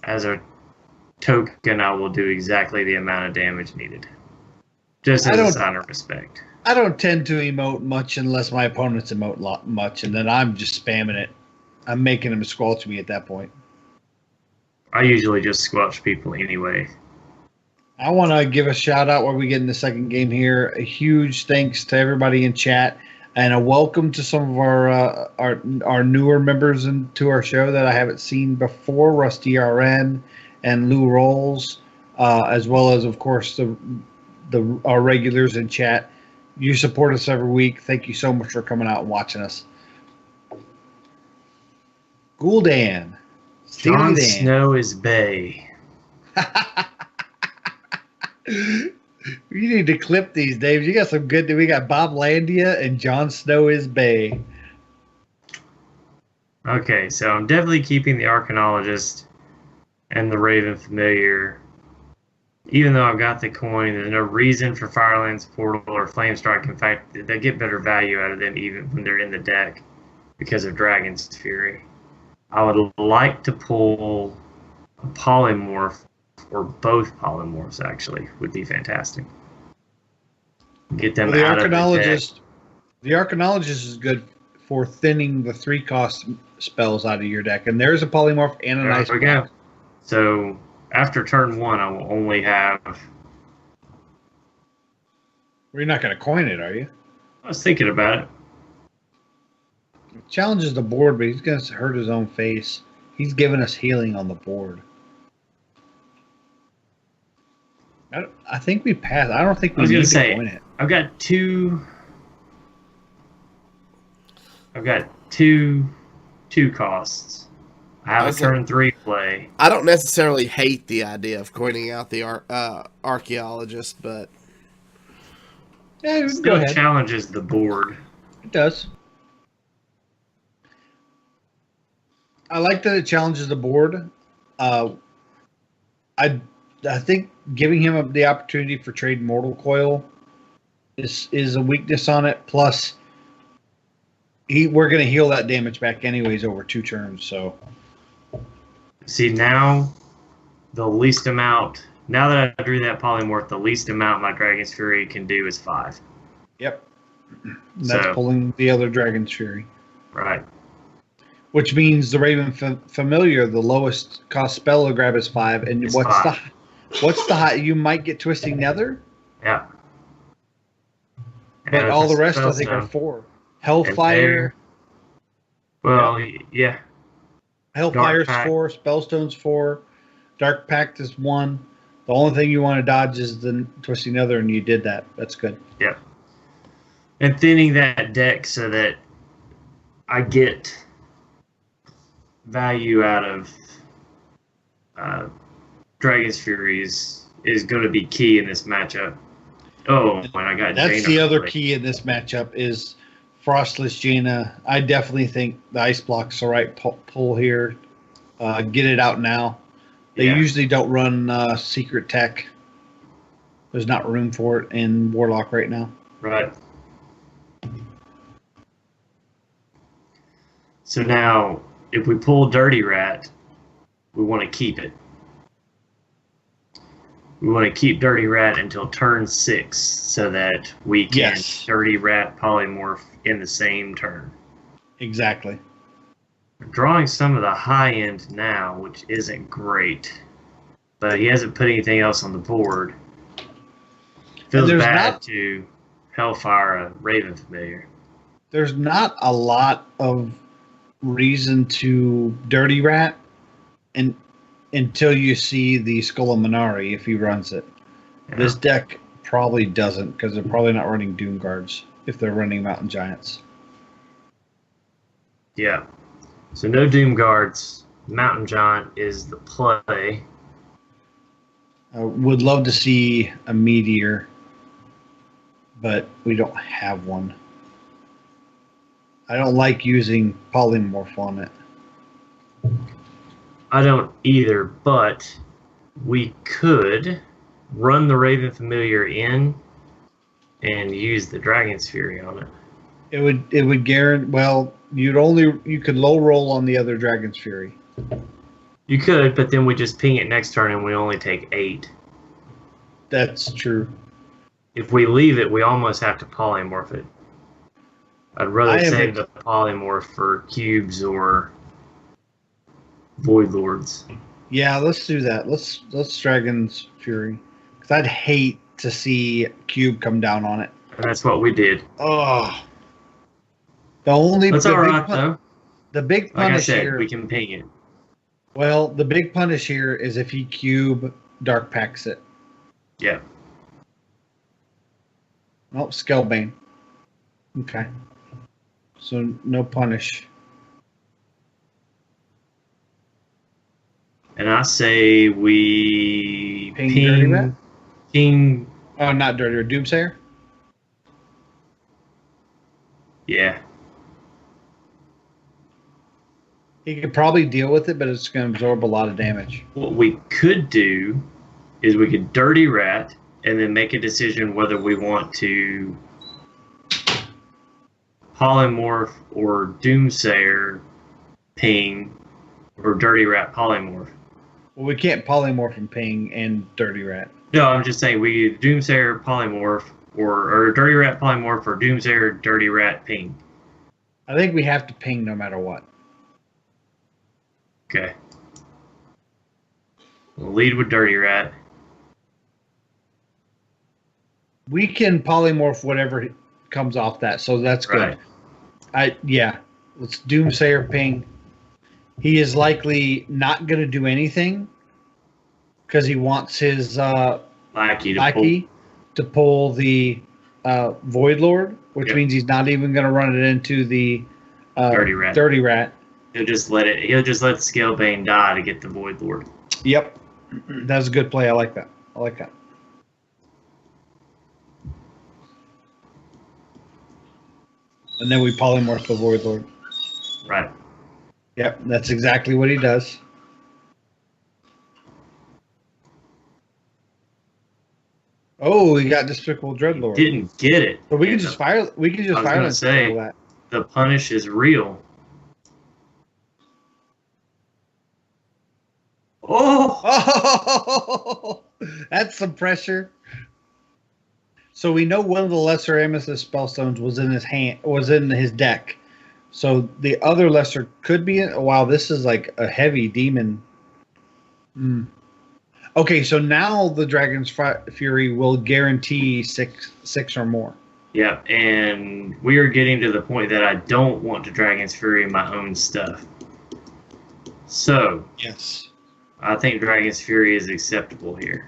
As a token, I will do exactly the amount of damage needed, just as a sign of respect. I don't tend to emote much unless my opponents emote much, and then I'm just spamming it. I'm making them squelch me at that point. I usually just squelch people anyway. I want to give a shout out while we get in the second game here. A huge thanks to everybody in chat, and a welcome to some of our newer members into our show that I haven't seen before. Rusty RN and Lou Rolls, as well as of course our regulars in chat. You support us every week. Thank you so much for coming out and watching us. Gul'dan. Jon Dan. Snow is Bay. You need to clip these, Dave. You got some good. We got Bob Landia and Jon Snow is Bay. Okay, so I'm definitely keeping the Arcanologist and the Raven Familiar even though I've got the coin, there's no reason for Firelands Portal or Flame Strike. In fact, they get better value out of them even when they're in the deck because of Dragon's Fury. I would like to pull a Polymorph, or both Polymorphs actually, would be fantastic. Get them the out of the deck. The Arcanologist is good for thinning the 3-cost spells out of your deck. And there's a Polymorph and a There nice we go. So after turn 1, I will only have. You're not going to coin it, are you? I was thinking about it. It challenges the board, but he's going to hurt his own face. He's giving us healing on the board. I think we passed. I don't think we need to coin it. I've got two costs. I have a turn 3 play. I don't necessarily hate the idea of coining out the archaeologist, but Yeah, It go still ahead. challenges the board. It does. I like that it challenges the board. I think giving him the opportunity for trade Mortal Coil is a weakness on it. Plus, we're going to heal that damage back anyways over 2 turns. So See, now the least amount. Now that I drew that Polymorph, the least amount my Dragon's Fury can do is 5. yep, that's So- pulling the other Dragon's Fury, Right. which means the Raven Familiar, the lowest cost spell to grab is 5. And It's what's 5. the high? You might get Twisting Nether, Yeah. but And all the it's rest I think are Spellstone. 4. Hellfire. Well, yeah. Hellfire's Pact. 4, Spellstone's 4, Dark Pact is 1. The only thing you want to dodge is the Twisting Nether, and you did that. That's good. Yeah. And thinning that deck so that I get value out of Dragon's Fury is going to be key in this matchup. Oh, and I got That's Jaina the other play. key in this matchup is Frostless Jaina. I definitely think the Ice Block's the right pull here. Get it out now. They Yeah. usually don't run Secret Tech. There's not room for it in Warlock right now. Right. So now, if we pull Dirty Rat, we want to keep it. We want to keep Dirty Rat until turn 6 so that we can Yes. Dirty Rat Polymorph in the same turn. Exactly. We're drawing some of the high end now, which isn't great. But he hasn't put anything else on the board. Feels there's bad not- to Hellfire a Raven Familiar. There's not a lot of reason to Dirty Rat until you see the Skull of Minari if he runs it. Yeah. This deck probably doesn't because they're probably not running Doom Guards if they're running Mountain Giants. Yeah. So no Doom Guards. Mountain Giant is the play. Would love to see a Meteor, but we don't have one. I don't like using Polymorph on it. I don't either, but we could run the Raven Familiar in and use the Dragon's Fury on it. It would guarantee. Well, you could low roll on the other Dragon's Fury. You could, but then we just ping it next turn and we only take 8. That's true. If we leave it, we almost have to polymorph it. I'd rather I have save it- the polymorph for cubes or Void Lords. Yeah, let's do that. Let's Dragon's Fury, because I'd hate to see Cube come down on it. And that's what we did. Oh, the only That's the all big right, pun- though. The big Like I punish said, here. we can ping it. Well, the big punish here is if he Cube Dark Packs it. Yeah. Oh, Skullbane. Okay. So no punish. And I say we Ping Dirty Rat? ping. Oh, not Dirty Rat. Doomsayer? Yeah. He could probably deal with it, but it's going to absorb a lot of damage. What we could do is we could Dirty Rat and then make a decision whether we want to Polymorph or Doomsayer ping or Dirty Rat Polymorph. Well, we can't polymorph and ping and Dirty Rat. No, I'm just saying we could Doomsayer Polymorph or Dirty Rat Polymorph or Doomsayer Dirty Rat ping. I think we have to ping no matter what. Okay. We'll lead with Dirty Rat. We can polymorph whatever comes off that, so that's good. Right. Let's Doomsayer ping. He is likely not going to do anything because he wants his Lackey to pull the Void Lord, which Yep. means he's not even going to run it into the Dirty Rat. Dirty Rat. He'll just let Scalebane die to get the Void Lord. Yep, that's a good play. I like that. And then we polymorph the Void Lord. Right. Yep, that's exactly what he does. Oh, he got Despicable Dreadlord. Didn't get it. But we can And just fire. We can just I was fire gonna and say- control that. the punish is real. Oh! Oh, that's some pressure. So we know one of the lesser amethyst spellstones was in his deck. So the other lesser could be in. Wow, this is like a heavy demon. Okay, so now the Dragon's Fury will guarantee six or more. Yeah, and we are getting to the point that I don't want to Dragon's Fury my own stuff. So, Yes, I think Dragon's Fury is acceptable here.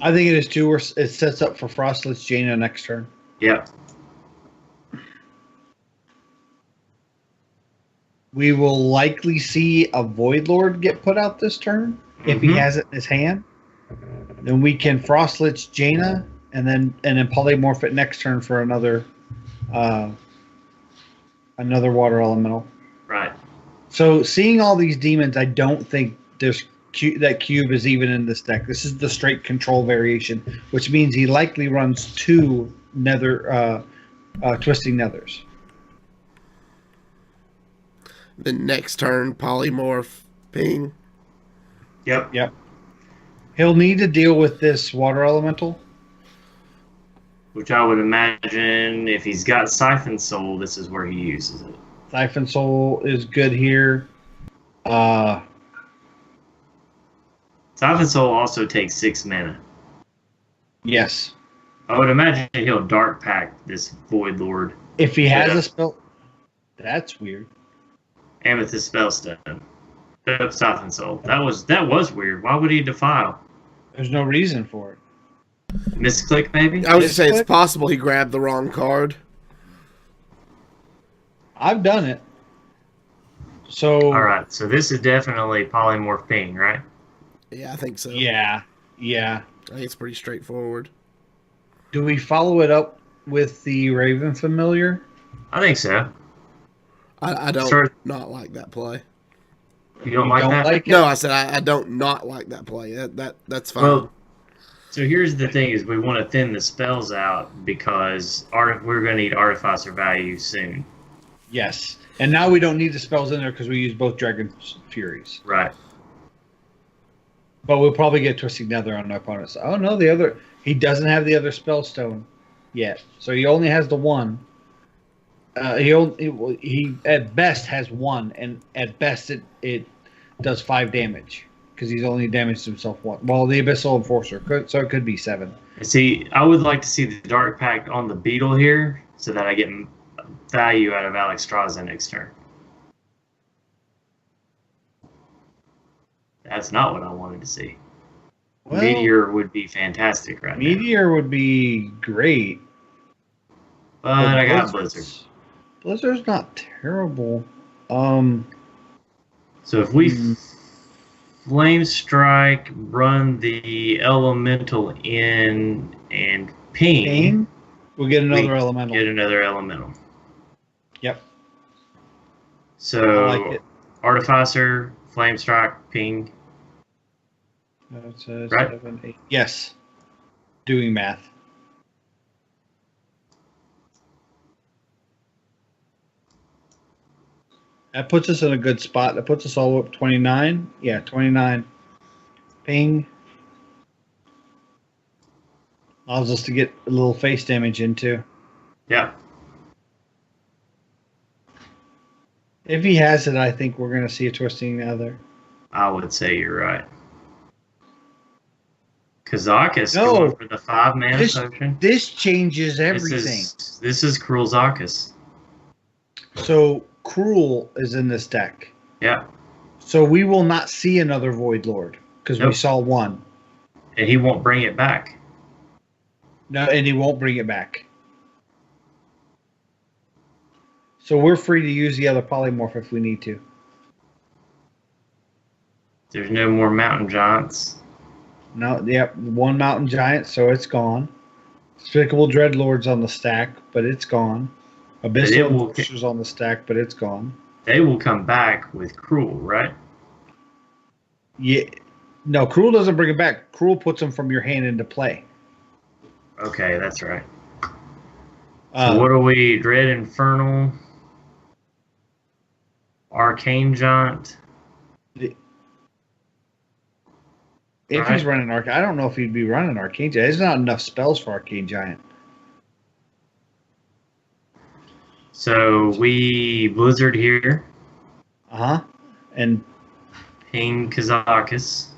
I think it is too. It sets up for Frostless Jaina next turn. Yep. We will likely see a Void Lord get put out this turn if he Mhm. has it in his hand. Then we can Frostlich Jaina and then polymorph it next turn for another water elemental. Right. So seeing all these demons, I don't think that cube is even in this deck. This is the straight control variation, which means he likely runs two nether twisting nethers. The next turn, polymorph, ping. Yep. Yep. He'll need to deal with this water elemental. Which I would imagine if he's got Siphon Soul, this is where he uses it. Siphon Soul is good here. Siphon Soul also takes 6 mana. Yes. I would imagine he'll Dark Pact this Void Lord. If he has Yeah. a spell, that's weird. Amethyst Spellstone. Siphon Soul. That was weird. Why would he Defile? There's no reason for it. Misclick maybe? I was just saying it's Misclick? possible he grabbed the wrong card. I've done it. So Alright, so this is definitely Polymorph Ping, right? Yeah, I think so. yeah. I think it's pretty straightforward. Do we follow it up with the Raven Familiar? I think so. I don't Sure. not like that play. You don't You like don't that? like it? No, I said I don't not like that play. That's fine. Well, so here's the thing: is we want to thin the spells out because we're going to need Artificer value soon. Yes. And now we don't need the spells in there because we use both Dragon's Furies. Right. But we'll probably get Twisting Nether on our opponents. Oh no, he doesn't have the other Spellstone yet, so he only has the one. He at best has one, and at best it does 5 damage because he's only damaged himself one. Well, the Abyssal Enforcer, so it could be 7. See, I would like to see the Dark Pact on the Beetle here, so that I get value out of Alexstrasza next turn. That's not what I wanted to see. Well, Meteor would be fantastic right now. Meteor would be great. But I got Blizzard. Blizzard's not terrible. So if we Flame Strike, run the Elemental in, and ping, we'll get another we elemental. get another Elemental. Yep. So I like it. Artificer, Flame Strike, ping. That's a Right. 7, 8. Yes. Doing math. That puts us in a good spot. That puts us all up 29. Yeah, 29. Ping. Allows us to get a little face damage into. Yeah. If he has it, I think we're going to see a twisting nether. I would say you're right. Kazakus No. going for the 5-mana potion. This changes everything. This is Cruel Zakus. So Cruel is in this deck. Yeah. So we will not see another Void Lord because we Nope. saw one. And he won't bring it back. No, and he won't bring it back. So we're free to use the other polymorph if we need to. There's no more mountain giants. No, yep, one mountain giant, so it's gone. Despicable Dreadlord's on the stack, but it's gone. Abyssal Enforcer's on the stack, but it's gone. They will come back with Cruel, right? Yeah, no, Cruel doesn't bring it back. Cruel puts them from your hand into play. Okay, that's right. So what are we? Dread Infernal, Arcane Giant. If he's running Arcane, I don't know if he'd be running Arcane Giant. There's not enough spells for Arcane Giant. So we Blizzard here. And Ping Kazakus.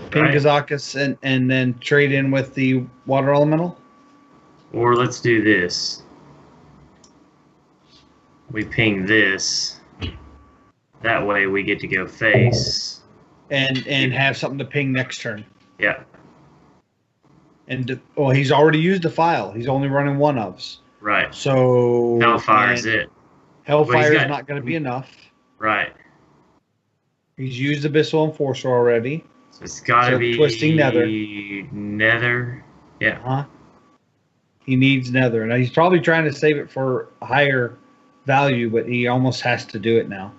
Ping Kazakus and then trade in with the Water Elemental? Or let's do this. We ping this. That way we get to go face. And have something to ping next turn. Yeah. And he's already used a file. He's only running one ofs. Right. So Hellfire's it. Hellfire is not going to be enough. Right. He's used Abyssal Enforcer already. So it's got to be Twisting Nether. Nether. Yeah. He needs Nether. Now he's probably trying to save it for a higher value, but he almost has to do it now.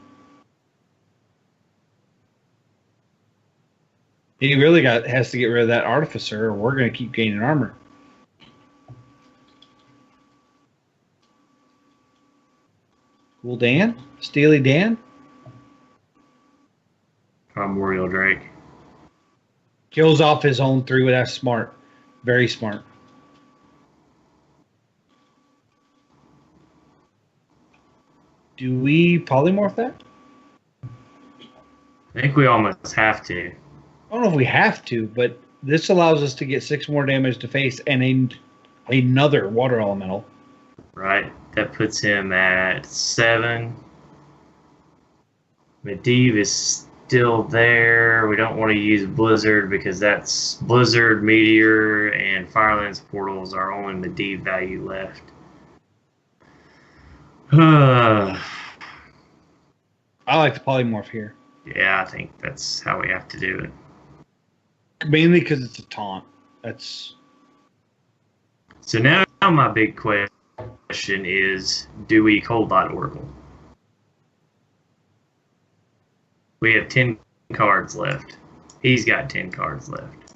He really has to get rid of that Artificer, or we're going to keep gaining armor. Cool Dan? Steely Dan? Primordial Drake. Kills off his own 3 with that smart. Very smart. Do we polymorph that? I think we almost have to. I don't know if we have to, but this allows us to get 6 more damage to face and another Water Elemental. Right. That puts him at 7. Medivh is still there. We don't want to use Blizzard because that's Blizzard, Meteor, and Firelands Portals are only Medivh value left. I like the polymorph here. Yeah, I think that's how we have to do it. Mainly because it's a taunt. So now my big question is, do we Cold Light Oracle? We have 10 cards left. He's got 10 cards left.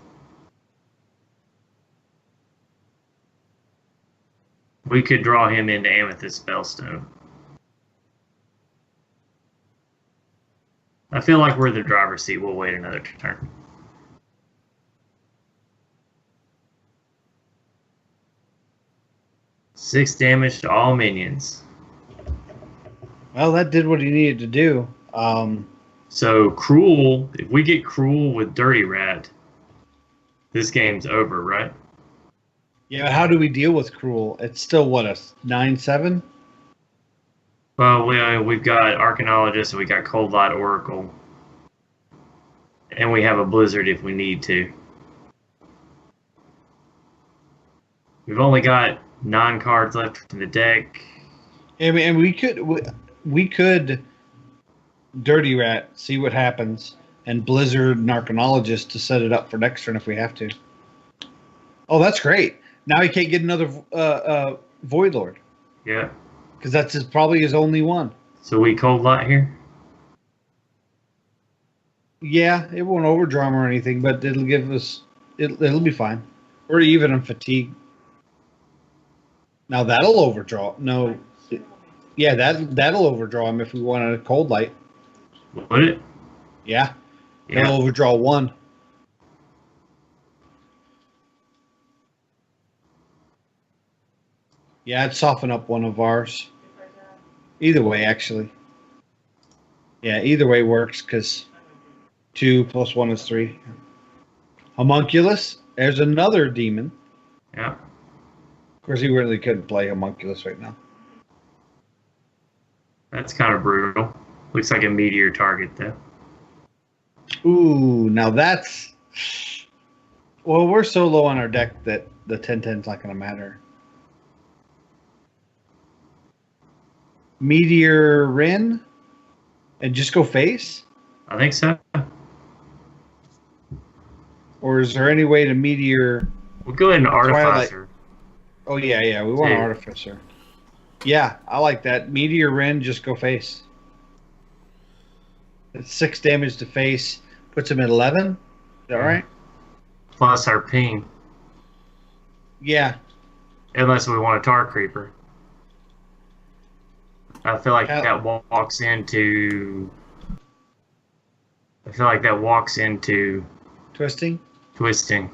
We could draw him into Amethyst Spellstone. I feel like we're the driver's seat. We'll wait another turn. Six damage to all minions. Well, that did what he needed to do. So Cruel, if we get Cruel with Dirty Rat, this game's over, right? Yeah, how do we deal with Cruel? It's still, what, a 9/7? Well, we've got Arcanologist, and we got Cold Light Oracle. And we have a Blizzard if we need to. We've only got 9 cards left in the deck. And we could Dirty Rat, see what happens, and Blizzard and Arcanologist to set it up for next turn if we have to. Oh, that's great. Now he can't get another Void Lord. Yeah. Because that's probably his only one. So we Cold Light here? Yeah, it won't overdraw him or anything, but it'll give us. It'll be fine. We're even on fatigue. Now that'll overdraw. No, yeah, that'll overdraw him if we wanted a cold light. Would it? Yeah, Yeah. it'll overdraw 1. Yeah, it'd soften up one of ours. Either way, actually. Yeah, either way works because 2 plus 1 is 3. Homunculus. There's another demon. Yeah. Of course, he really couldn't play Homunculus right now. That's kind of brutal. Looks like a meteor target, though. Ooh, now that's. Well, we're so low on our deck that the 10/10's not going to matter. Meteor Rin? And just go face? I think so. Or is there any way to Meteor. We'll go ahead and Artificer. Oh, yeah, we want Dude. Artificer. Yeah, I like that. Meteor Rin, just go face. It's 6 damage to face. Puts him at 11. Is that right? Plus our ping. Yeah. Unless we want a Tar Creeper. I feel like that walks into... Twisting? Twisting.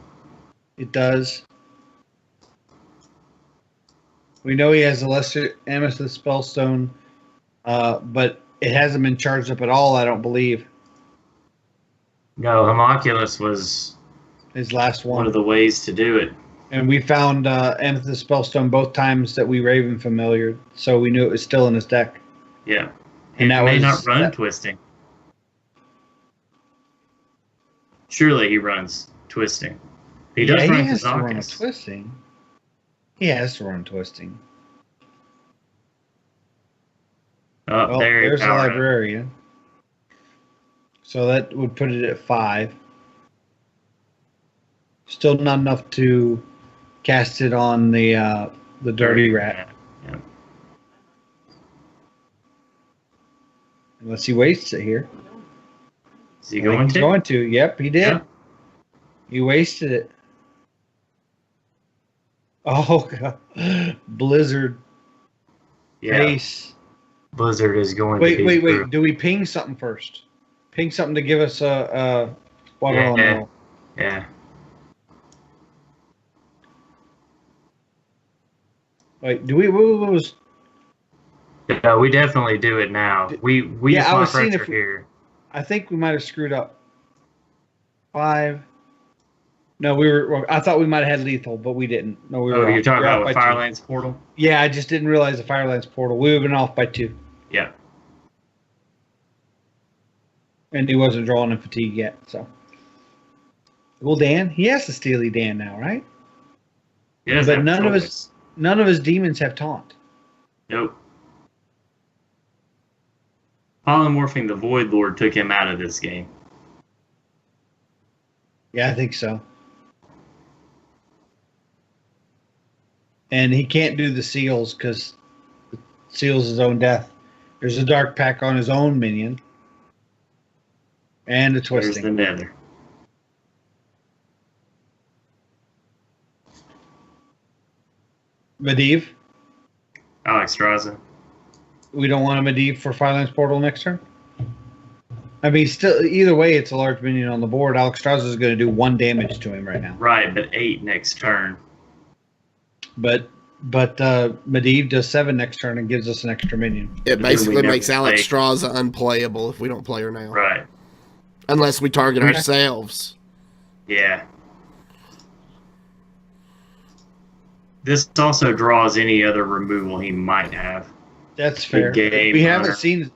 It does. We know he has a lesser amethyst spellstone, but it hasn't been charged up at all, I don't believe. No, Homunculus was His last one one. of the ways to do it. And we found amethyst spellstone both times that we Raven familiar, so we knew it was still in his deck. Yeah. He And that may was- not run that- Twisting. Surely he runs Twisting. He does run he has to run Kazakus. Twisting. He has to run Twisting. Oh, Well, there he there's the powered up. librarian. So that would put it at 5. Still not enough to cast it on the dirty rat. Yeah. Unless he wastes it here. Is he I think going he's to? going to. Yep, he did. Yeah. He wasted it. Oh, God. Blizzard Yeah. face. Blizzard is going to Wait, be wait, brutal. wait. Do we ping something first? Ping something to give us a water Yeah. elemental. Yeah. Wait, do we? What was? Yeah, we definitely do it now. We Yeah, I apply was seeing pressure if we- here. I think we might have screwed up. 5. No, we were. Well, I thought we might have had lethal, but we didn't. No, we were. Oh, you're off. talking We were off about with by 2. Firelands Portal? Yeah, I just didn't realize the Firelands portal. We would have been off by 2, Yeah. and he wasn't drawing in fatigue yet. So, well, Dan, he has the Steely Dan now, right? He doesn't But have none of choice. his demons have taunt. Nope. Polymorphing the Void Lord took him out of this game. Yeah, I think so. And he can't do the seals because it seals his own death. There's a dark pack on his own minion. And a There's twisting. the Nether. Medivh. Alex Straza. We don't want a Medivh for Firelands Portal next turn? I mean, still, either way, it's a large minion on the board. Alex Strauss is going to do 1 damage to him right now. Right, but 8 next turn. But Medivh does 7 next turn and gives us an extra minion. It we basically never makes Alex play. Straza unplayable if we don't play her now. Right. Unless we target Yeah. ourselves. Yeah. This also draws any other removal he might have. That's fair. Good game, We haven't Hunter. seen.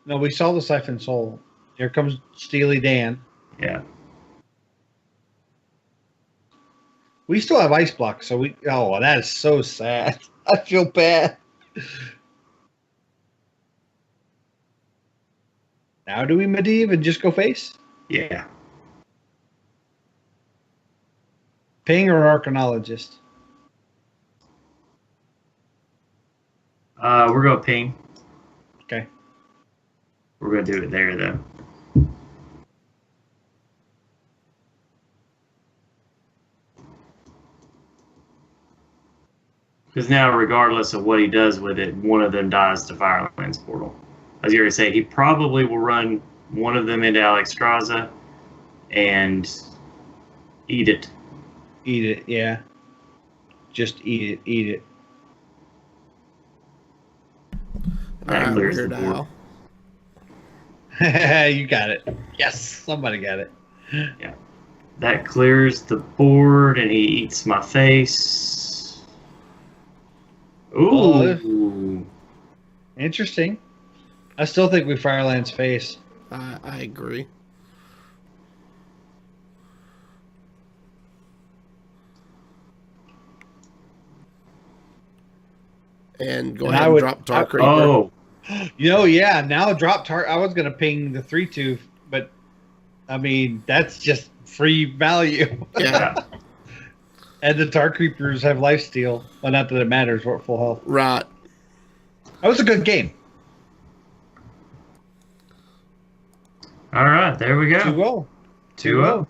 No, we saw the Siphon Soul. Here comes Steely Dan. Yeah. We still have Ice Block, so we. Oh, that is so sad. I feel bad. Now do we Medivh and just go face? Yeah. Ping or Arcanologist? We're going to ping. Okay. We're going to do it there, though. Because now, regardless of what he does with it, one of them dies to Firelands Portal. As you already say, he probably will run one of them into Alexstrasza and eat it. Eat it, yeah. Just eat it. That clears the Weird board. Al. You got it. Yes, somebody got it. Yeah. That clears the board, and he eats my face. Ooh. Interesting. I still think we Fireland's face. I agree. And go And ahead I and would- drop Tar I- Creeper. Oh. Yeah. Now drop tar. I was gonna ping the 3/2, but I mean that's just free value. Yeah, And the Tar Creepers have lifesteal. Well, not that it matters. We're at full health. right. That was a good game. All right, there we go. 2-0. 2-0.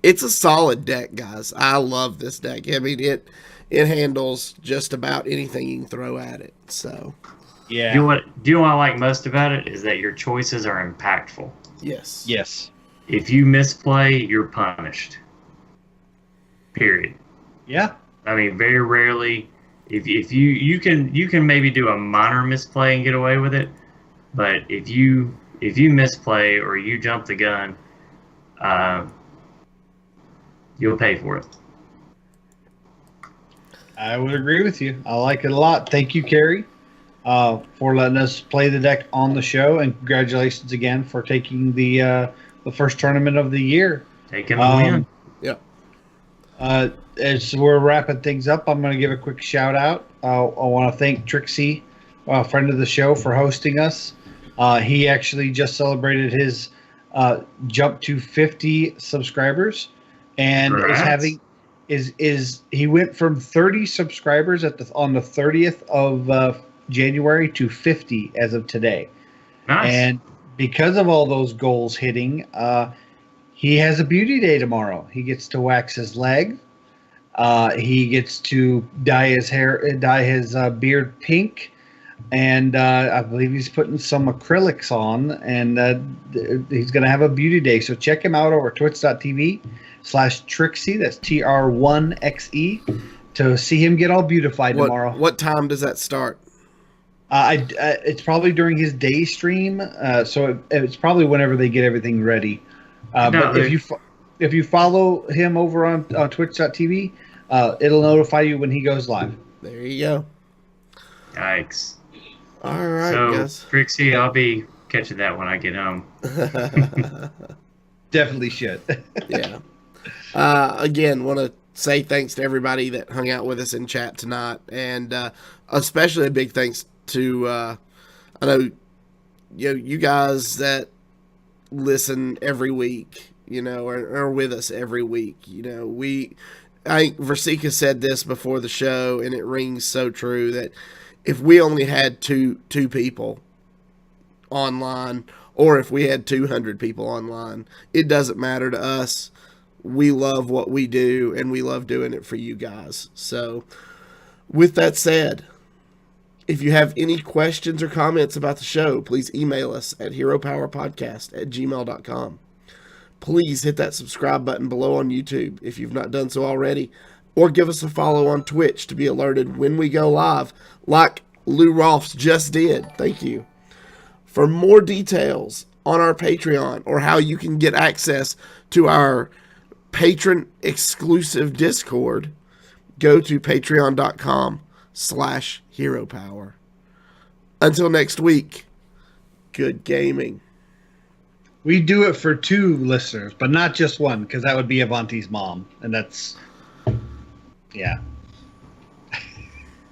It's a solid deck, guys. I love this deck. I mean, it handles just about anything you can throw at it. So, Yeah. Do you know what I like most about it is that your choices are impactful. yes. Yes. If you misplay, you're punished. Period. Yeah. I mean, very rarely, if you can maybe do a minor misplay and get away with it, but if you misplay or you jump the gun, you'll pay for it. I would agree with you. I like it a lot. Thank you, Carrie, for letting us play the deck on the show, and congratulations again for taking the first tournament of the year. Taking the win. Yep. As we're wrapping things up, I'm going to give a quick shout out. I want to thank Trixie, a friend of the show, for hosting us. He actually just celebrated his jump to 50 subscribers, and he went from 30 subscribers on the 30th of January to 50 as of today. Nice. And because of all those goals hitting, he has a beauty day tomorrow. He gets to wax his leg. He gets to dye his beard pink, and I believe he's putting some acrylics on, and he's going to have a beauty day. So check him out over twitch.tv/Trixie. That's TR1XE to see him get all beautified tomorrow. What time does that start? It's probably during his day stream, so it's probably whenever they get everything ready. But if you follow him over on twitch.tv, it'll notify you when he goes live. There you go. Yikes. All right, So, guys. Trixie, I'll be catching that when I get home. Definitely should. Yeah. Again, want to say thanks to everybody that hung out with us in chat tonight, and especially a big thanks to I know you guys that listen every week, are with us every week. I think Versika said this before the show, and it rings so true that if we only had two people online, or if we had 200 people online, it doesn't matter to us. We love what we do, and we love doing it for you guys. So, with that said, if you have any questions or comments about the show, please email us at heropowerpodcast@gmail.com. Please hit that subscribe button below on YouTube if you've not done so already, or give us a follow on Twitch to be alerted when we go live, like Lou Rolfs just did. Thank you. For more details on our Patreon or how you can get access to our patron exclusive Discord, go to patreon.com/heropower. Until next week, good gaming. We do it for 2 listeners, but not just one, because that would be Avanti's mom, and that's, yeah.